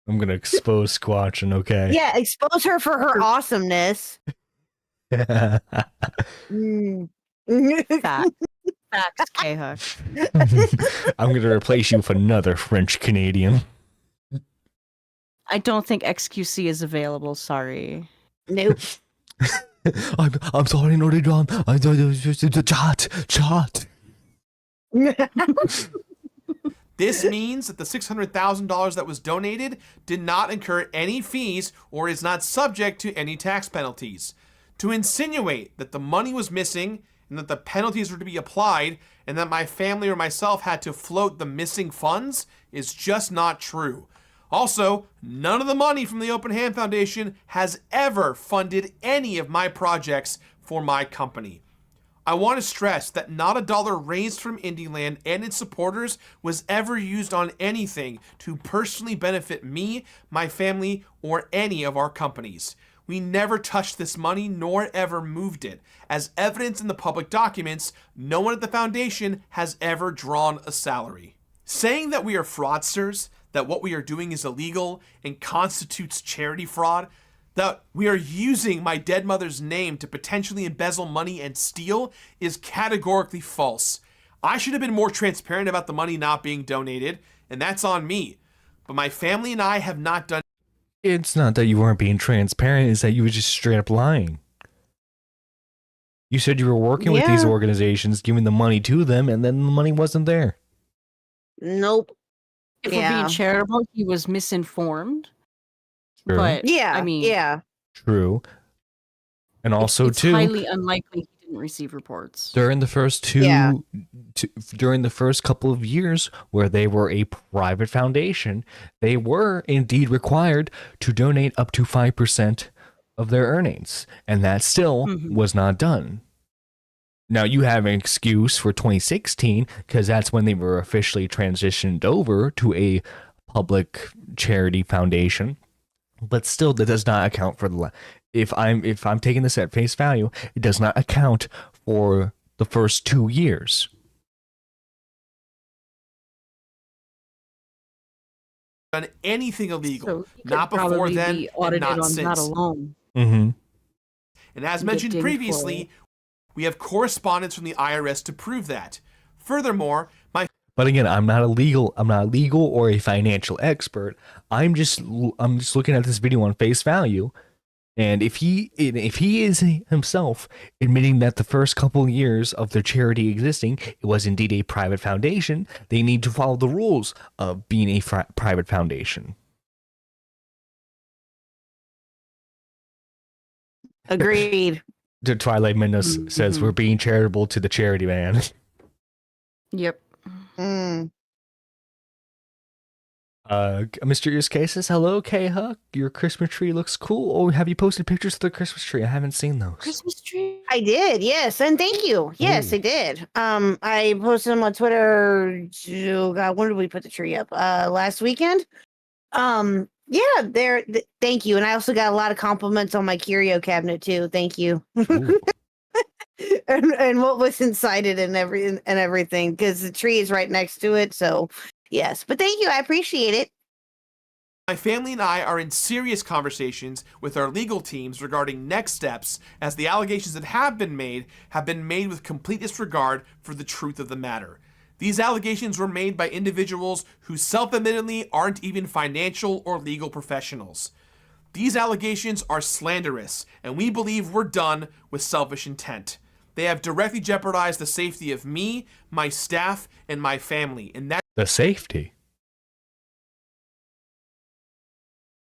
I'm gonna expose Squatchin, okay? Yeah, expose her for her awesomeness. Facts, K-Hook. I'm gonna replace you with another French Canadian. I don't think XQC is available. Sorry. Nope. I'm sorry, Naughty John. Chat. This means that the $600,000 that was donated did not incur any fees or is not subject to any tax penalties. To insinuate that the money was missing and that the penalties were to be applied and that my family or myself had to float the missing funds is just not true. Also, none of the money from the Open Hand Foundation has ever funded any of my projects for my company. I want to stress that not a dollar raised from Indieland and its supporters was ever used on anything to personally benefit me, my family, or any of our companies. We never touched this money nor ever moved it. As evidence in the public documents, no one at the foundation has ever drawn a salary. Saying that we are fraudsters, that what we are doing is illegal and constitutes charity fraud, that we are using my dead mother's name to potentially embezzle money and steal is categorically false. I should have been more transparent about the money not being donated, and that's on me. But my family and I have not done. It's not that you weren't being transparent, it's that you were just straight up lying. You said you were working with these organizations, giving the money to them, and then the money wasn't there. Nope. If we're being charitable, he was misinformed. True. But Yeah, I mean, True. And also, it's too, highly unlikely he didn't receive reports. during the first during the first couple of years where they were a private foundation, they were indeed required to donate up to 5% of their earnings, and that still was not done. Now, you have an excuse for 2016 because that's when they were officially transitioned over to a public charity foundation, but still that does not account for the if I'm taking this at face value, it does not account for the first 2 years. done anything illegal, So he could not before probably then be and audited not on since. that alone. Mm-hmm. And as And get mentioned dinged for previously, it. we have correspondence from the IRS to prove that. Furthermore, my But again, I'm not a legal or a financial expert. I'm just looking at this video on face value. And if he is himself admitting that the first couple of years of their charity existing, it was indeed a private foundation, they need to follow the rules of being a private foundation. Agreed. The Twilight Minus says we're being charitable to the charity man. Yep. Mysterious Cases, hello, K-Huck. Your Christmas tree looks cool. Oh, have you posted pictures of the Christmas tree? I haven't seen those. Christmas tree? I did, yes, and thank you. Yes, Ooh. I did. I posted them on Twitter. Oh God, when did we put the tree up? Last weekend. Yeah, thank you, and I also got a lot of compliments on my curio cabinet too. Thank you. and what was inside it and everything, because the tree is right next to it. So yes, but thank you. I appreciate it. My family and I are in serious conversations with our legal teams regarding next steps, as the allegations that have been made with complete disregard for the truth of the matter. These allegations were made by individuals who self-admittedly aren't even financial or legal professionals. These allegations are slanderous, and we believe were done with selfish intent. They have directly jeopardized the safety of me, my staff, and my family, and that The safety.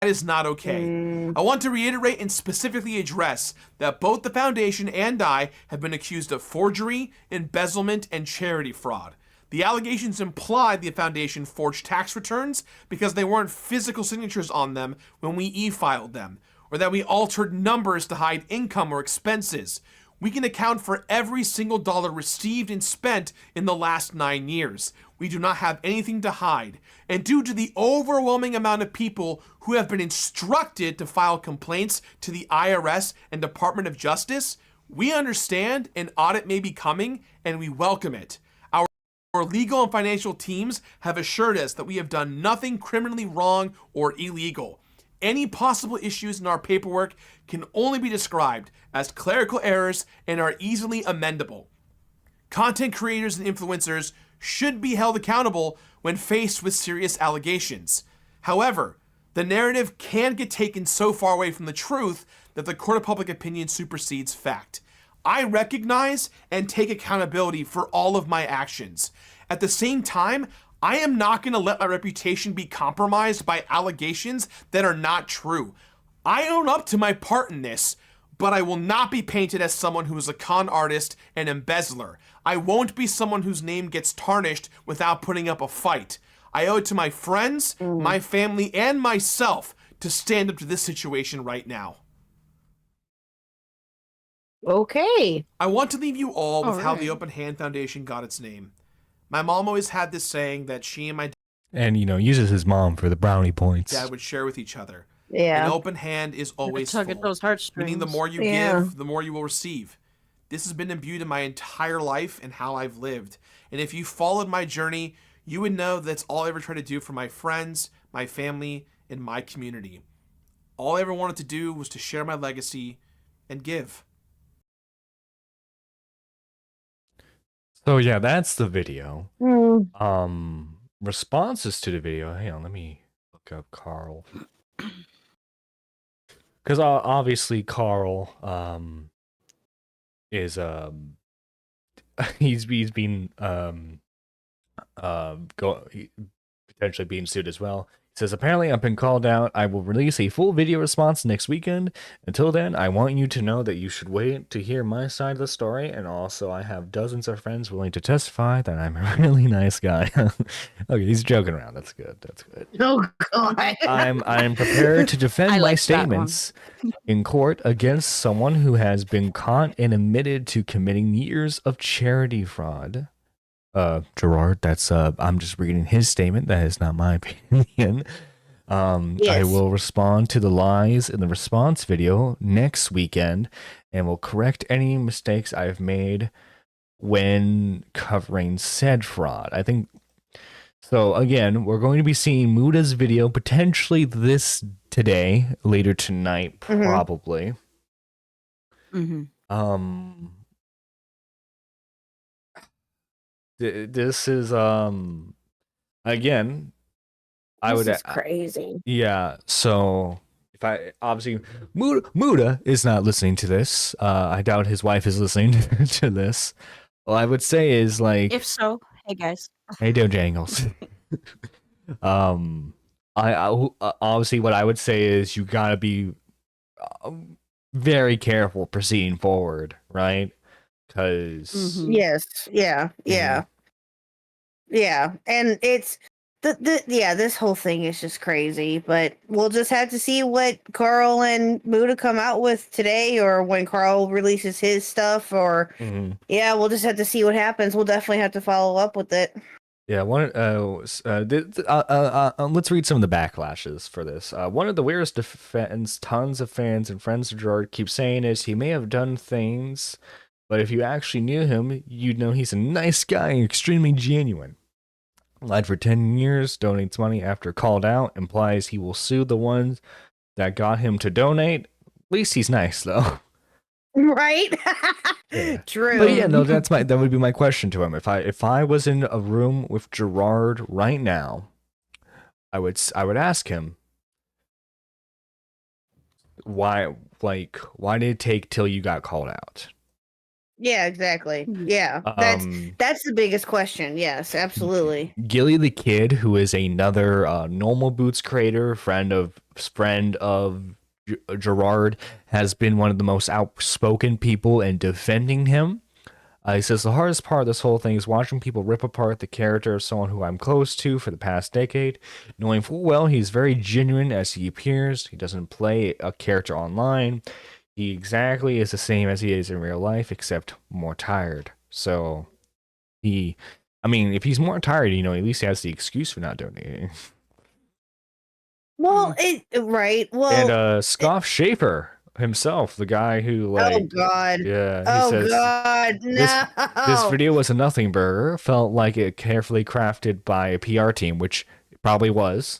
is not okay. I want to reiterate and specifically address that both the foundation and I have been accused of forgery, embezzlement, and charity fraud. The allegations imply the foundation forged tax returns because they weren't physical signatures on them when we e-filed them, or that we altered numbers to hide income or expenses. We can account for every single dollar received and spent in the last 9 years. We do not have anything to hide. And due to the overwhelming amount of people who have been instructed to file complaints to the IRS and Department of Justice, we understand an audit may be coming and we welcome it. Our legal and financial teams have assured us that we have done nothing criminally wrong or illegal. Any possible issues in our paperwork can only be described as clerical errors and are easily amendable. Content creators and influencers should be held accountable when faced with serious allegations. However, the narrative can get taken so far away from the truth that the court of public opinion supersedes fact. I recognize and take accountability for all of my actions. At the same time, I am not going to let my reputation be compromised by allegations that are not true. I own up to my part in this, but I will not be painted as someone who is a con artist and embezzler. I won't be someone whose name gets tarnished without putting up a fight. I owe it to my friends, my family, and myself to stand up to this situation right now. Okay. I want to leave you all with how Alright. the Open Hand Foundation got its name. My mom always had this saying that she and my And, uses his mom for the brownie points. dad would share with each other. Yeah. An open hand is always Tug at full, those heartstrings. meaning the more you Yeah. give, the more you will receive. This has been imbued in my entire life and how I've lived. And if you followed my journey, you would know that's all I ever tried to do for my friends, my family, and my community. All I ever wanted to do was to share my legacy and give. So yeah, that's the video. Mm. Responses to the video. Hang on, let me look up Carl. Because obviously Carl is he's been potentially being sued as well. He says, apparently I've been called out. I will release a full video response next weekend. Until then, I want you to know that you should wait to hear my side of the story. And also, I have dozens of friends willing to testify that I'm a really nice guy. Okay, he's joking around. That's good. That's good. Oh God. I'm prepared to defend I my like that one. statements in court against someone who has been caught and admitted to committing years of charity fraud. Gerard, that's I'm just reading his statement. That is not my opinion. I Yes. will respond to the lies in the response video next weekend and will correct any mistakes I've made when covering said fraud. I think So again, we're going to be seeing Muda's video potentially today, later tonight, probably. This is again, I would. This is crazy. Yeah. So if I obviously Muda is not listening to this. I doubt his wife is listening to this. All I would say is like, If so, hey guys. hey Dojangles. I obviously what I would say is you gotta be very careful proceeding forward, right? Because Yes, yeah, and it's this whole thing is just crazy. But we'll just have to see what Carl and Muda come out with today, or when Carl releases his stuff, or we'll just have to see what happens. We'll definitely have to follow up with it. Yeah, let's read some of the backlashes for this. One of the weirdest defense tons of fans and friends of Gerard keep saying is he may have done things, but if you actually knew him, you'd know he's a nice guy and extremely genuine. Lied for 10 years, donates money after called out, implies he will sue the ones that got him to donate. At least he's nice, though. Right? Yeah. True. But yeah, no, that would be my question to him. If I was in a room with Gerard right now, I would ask him why did it take till you got called out? Yeah, exactly. Yeah, that's the biggest question. Yes, absolutely. Gilly the Kid, who is another Normal Boots creator, friend of Gerard, has been one of the most outspoken people in defending him. He says the hardest part of this whole thing is watching people rip apart the character of someone who I'm close to for the past decade, knowing full well he's very genuine as he appears. He doesn't play a character online. He exactly is the same as he is in real life, except more tired. So if he's more tired, at least he has the excuse for not donating. Well, right. Well, and Scoff Schaefer himself, the guy who oh god, yeah, he says, god, no. This video was a nothing burger. Felt like it carefully crafted by a PR team, which it probably was.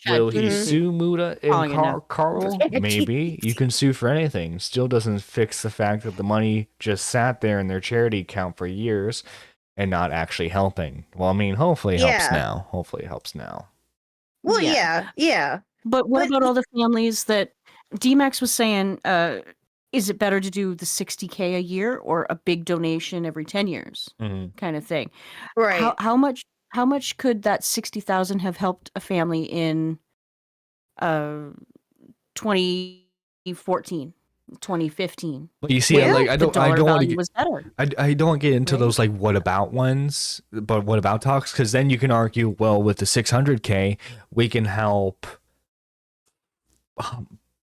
Will he sue Muda and Carl? Maybe. You can sue for anything. Still doesn't fix the fact that the money just sat there in their charity account for years and not actually helping. Well, hopefully it helps now. Hopefully it helps now. Well, yeah. But what about all the families that D-Max was saying, is it better to do the $60K a year or a big donation every 10 years kind of thing? Right. How much could that $60,000 have helped a family in 2014, 2015? But you see, I don't want to was better. I don't get into those what about ones, but what about talks? Because then you can argue, well, with the $600K, we can help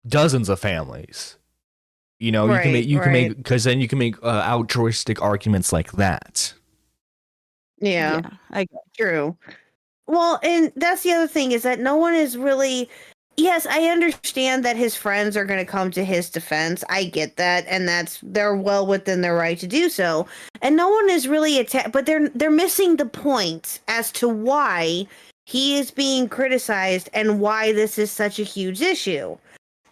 dozens of families. You can make because then you can make altruistic arguments like that. Yeah, I true. Well, and that's the other thing is that no one is really. Yes, I understand that his friends are going to come to his defense. I get that, and they're well within their right to do so. And no one is really but they're missing the point as to why he is being criticized and why this is such a huge issue.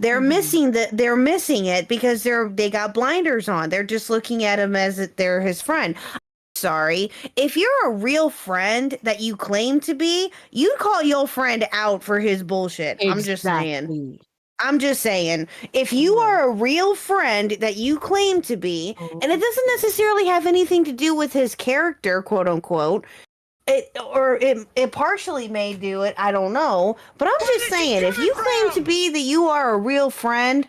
They're missing it because they got blinders on. They're just looking at him as they're his friend. Sorry, if you're a real friend that you claim to be, you call your friend out for his bullshit. Exactly. I'm just saying, if you are a real friend that you claim to be, and it doesn't necessarily have anything to do with his character, quote unquote, it partially may do it, I don't know, but I'm just saying, if you claim to be that you are a real friend,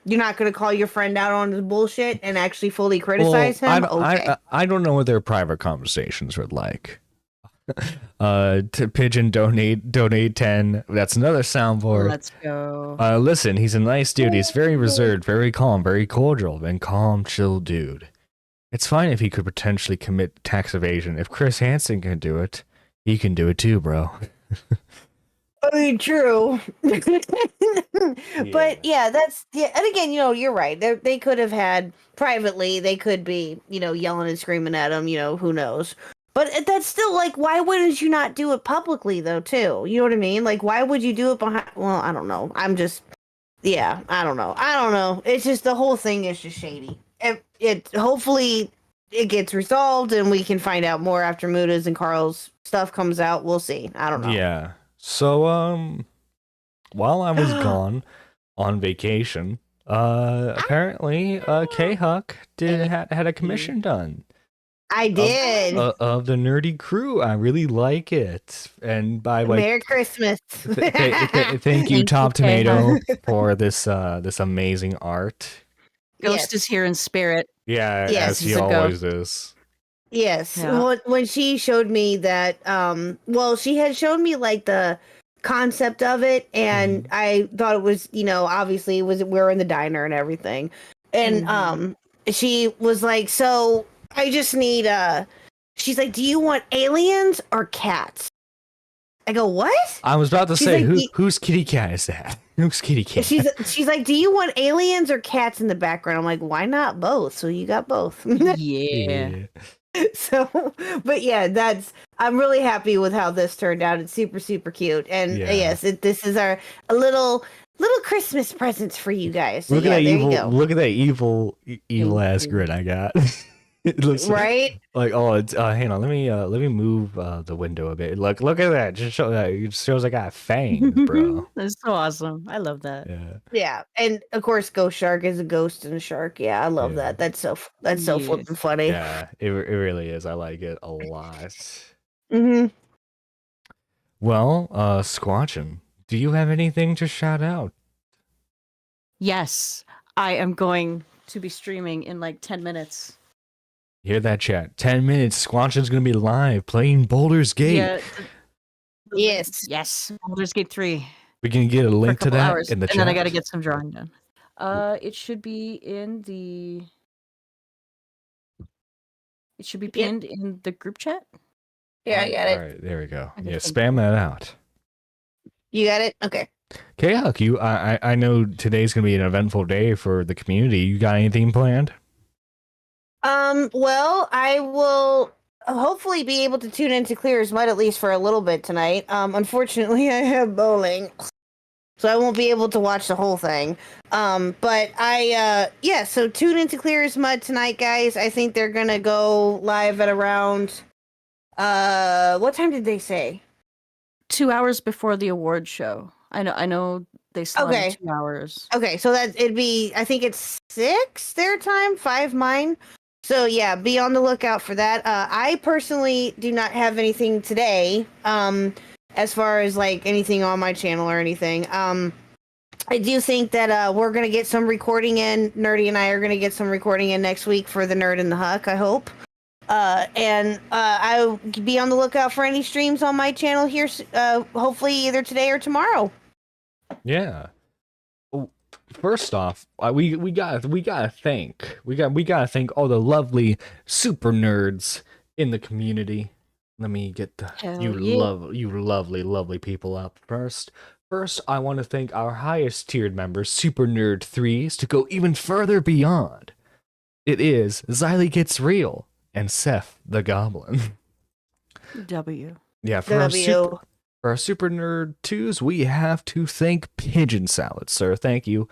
you're not going to call your friend out on his bullshit and actually fully criticize him? I don't know what their private conversations were like. To Pigeon donate 10. That's another soundboard. Let's go. Listen, he's a nice dude. He's very reserved, very calm, very cordial, and calm, chill dude. It's fine if he could potentially commit tax evasion. If Chris Hansen can do it, he can do it too, bro. True. But and again, you're right. They could have had privately, they could be, yelling and screaming at him, who knows. But that's still like, why wouldn't you not do it publicly though? Too, you know what I mean? Like, why would you do it behind? Well, I don't know. Yeah, I don't know. It's just the whole thing is just shady. It hopefully it gets resolved and we can find out more after Muda's and Carl's stuff comes out. We'll see. I don't know. Yeah. So while I was gone on vacation, apparently K-Huck had a commission done. I did. Of the nerdy crew. I really like it. And by the way, Merry Christmas. thank you, Top Tomato, for this amazing art. Ghost is here in spirit. Yeah, Yes, as he he's a always ghost. is. Yes. Yeah. Well, when she showed me that, she had shown me like the concept of it, and I thought it was, obviously we're in the diner and everything, and she was like, so I just need she's like, do you want aliens or cats? I go, what? I was about to She's say, like, whose kitty cat is that? Whose kitty cat? She's like, do you want aliens or cats in the background? I'm like, why not both? So you got both. Yeah. So, but yeah, I'm really happy with how this turned out. It's super, super cute. And yes, this is a little Christmas presents for you guys. So Look at that there evil! you go. Look at that evil ass grin I got. It looks Right? like it's hang on, let me move the window a bit. Look at that. Just show that it shows I got fangs, bro. That's so awesome. I love that. Yeah. Yeah, and of course, Ghost Shark is a ghost and a shark. Yeah, I love that. That's so flipping funny. Yeah, it really is. I like it a lot. Mm-hmm. Well, Squatchin, do you have anything to shout out? Yes, I am going to be streaming in like 10 minutes. Hear that, chat? 10 minutes. Squatchin's gonna be live playing Boulder's Gate. Yeah. Yes. Baldur's Gate 3. We can get a link to that Hours, in the and chat. then I got to get some drawing done. It should be in the. It should be pinned in the group chat. Yeah, I got it. All right, there we go. Okay, Yeah, thank spam that out. You got it? Okay. Okay, Huck, I know today's gonna be an eventful day for the community. You got anything planned? Well, I will hopefully be able to tune into Clear as Mud at least for a little bit tonight. Unfortunately, I have bowling, so I won't be able to watch the whole thing. But so tune into Clear as Mud tonight, guys. I think they're gonna go live at around, what time did they say? 2 hours before the award show. I know they slotted 2 hours. Okay, so it'd be, I think it's 6 their time, 5 mine. So yeah, be on the lookout for that. I personally do not have anything today, as far as like anything on my channel or anything. I do think that we're gonna get some recording in. Nerdy and I are gonna get some recording in next week for the Nerd and the Huck, I hope. And I'll be on the lookout for any streams on my channel here, hopefully either today or tomorrow. Yeah. First off, we gotta thank all the lovely super nerds in the community. Let me get you lovely people up first. First, I want to thank our highest tiered members, Super Nerd 3s, to go even further beyond. It is Xylee Gets Real and Seth the Goblin. W. Yeah, for our Super Nerd 2s, we have to thank Pigeon Salad, sir. Thank you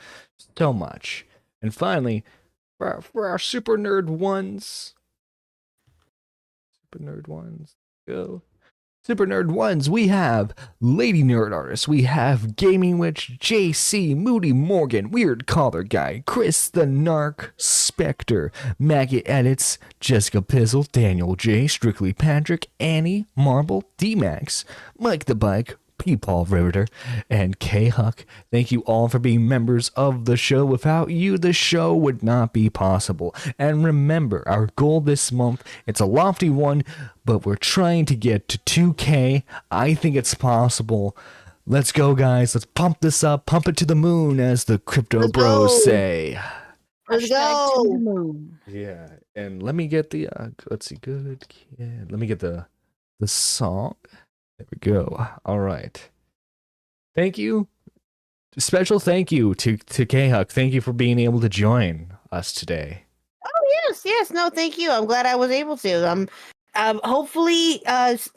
so much. And finally, for our Super Nerd 1s, go. Super Nerd 1s, we have Lady Nerd Artist, we have Gaming Witch, JC, Moody Morgan, Weird Collar Guy, Chris the Narc, Spectre, Maggot Edits, Jessica Pizzle, Daniel J, Strictly Patrick, Annie, Marble, D-Max, Mike the Bike, P-Paul Riveter, and K-Huck. Thank you all for being members of the show. Without you, the show would not be possible. And remember, our goal this month, it's a lofty one, but we're trying to get to 2K. I think it's possible. Let's go, guys. Let's pump this up. Pump it to the moon, as the crypto bros say. Let's go. Yeah, and let me get the, let's see, good kid. Let me get the song. There we go. All right. Thank you. Special thank you to K-Huck. Thank you for being able to join us today. Oh, yes. No, thank you. I'm glad I was able to. Hopefully,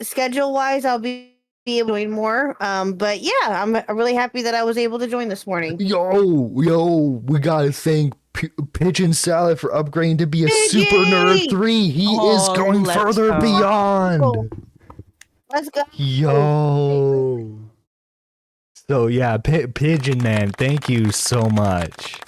schedule wise, I'll be able to join more. But yeah, I'm really happy that I was able to join this morning. Yo, we gotta thank Pigeon Salad for upgrading to be a Super Nerd 3. He is going further beyond. Let's go. Yo. So yeah, Pigeon Man, thank you so much.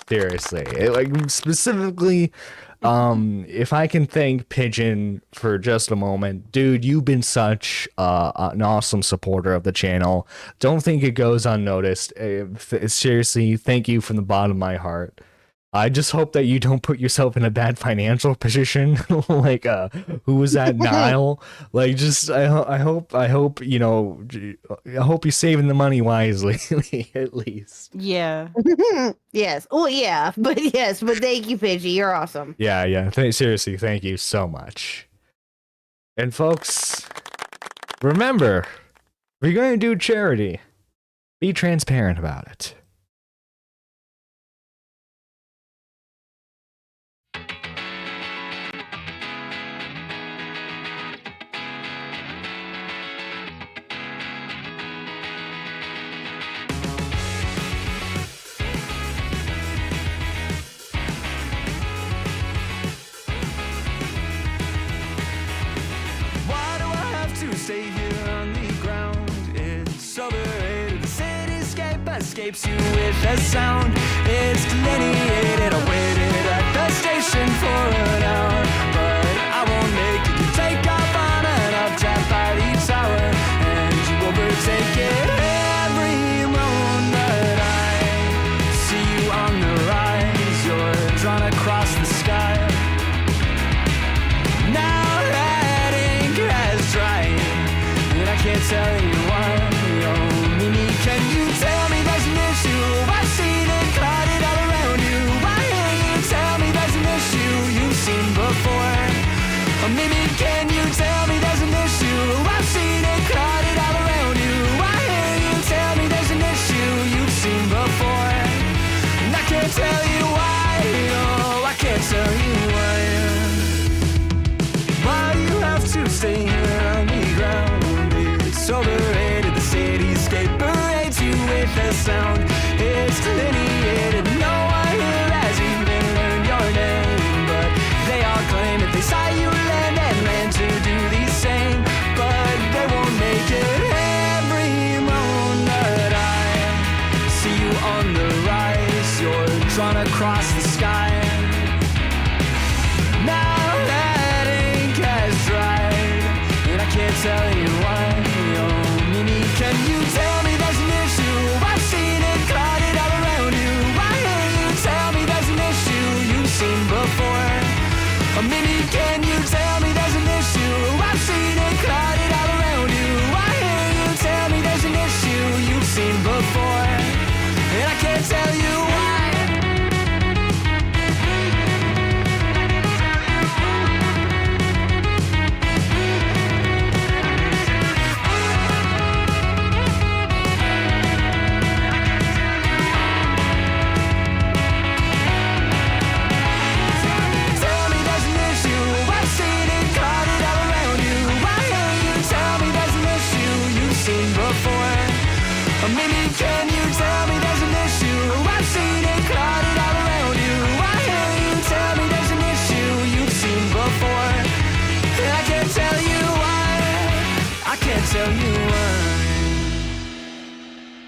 Seriously, like specifically, if I can thank Pigeon for just a moment, dude, you've been such an awesome supporter of the channel. Don't think it goes unnoticed. Seriously, thank you from the bottom of my heart. I just hope that you don't put yourself in a bad financial position, like who was that, Nile? Like, just I hope you know, I hope you're saving the money wisely, at least. Yeah. Yes. Oh yeah, but thank you, Pidgey. You're awesome. Yeah. Seriously, thank you so much. And folks, remember, if you're going to do charity, be transparent about it. Why do I have to stay here on the ground? It's overrated. The cityscape escapes you with a sound. It's delineated. I waited at the station for an hour, but I won't make it. You take off on an updraft by the tower, and you overtake it. Every moment I see you on the rise, you're drawn across the sky. Now that ink has dried, and I can't tell you why. Oh, Mimi, can you tell me there's an issue? I've seen it clouded all around you. Why can't you tell me there's an issue you've seen before? Oh, Mimi, can you tell me there's an issue? I've seen it clouded all around you. Why can't you tell me there's an issue you've seen before? And I can't tell you why. Oh, I can't tell you why. Why you have to stay here on the ground? It's overrated. The cityscape parades you with a sound. It's delineated. No one here has even learned your name, but they all claim that they saw you land and land to do the same, but they won't make it. Every moment I see you on the rise, you're drawn across the sky. Now that ink has dried, and I can't tell you why. Oh, Mimi, can you tell me there's an issue? I've seen it clouded all around you. Why can't you tell me there's an issue you've seen before? Oh, Mimi, can you tell me there's an issue? I've seen it clouded all around you. Why can't you tell me there's an issue you've seen before? And I can't tell you why. Tell me there's an issue. I've seen it clouded all around you. Why can't you tell me there's an issue you've seen before? Or maybe can you tell me there's an issue? I've seen it clouded all around you. Why can't you tell me there's an issue you've seen before? And I can't tell you why. I can't tell you why.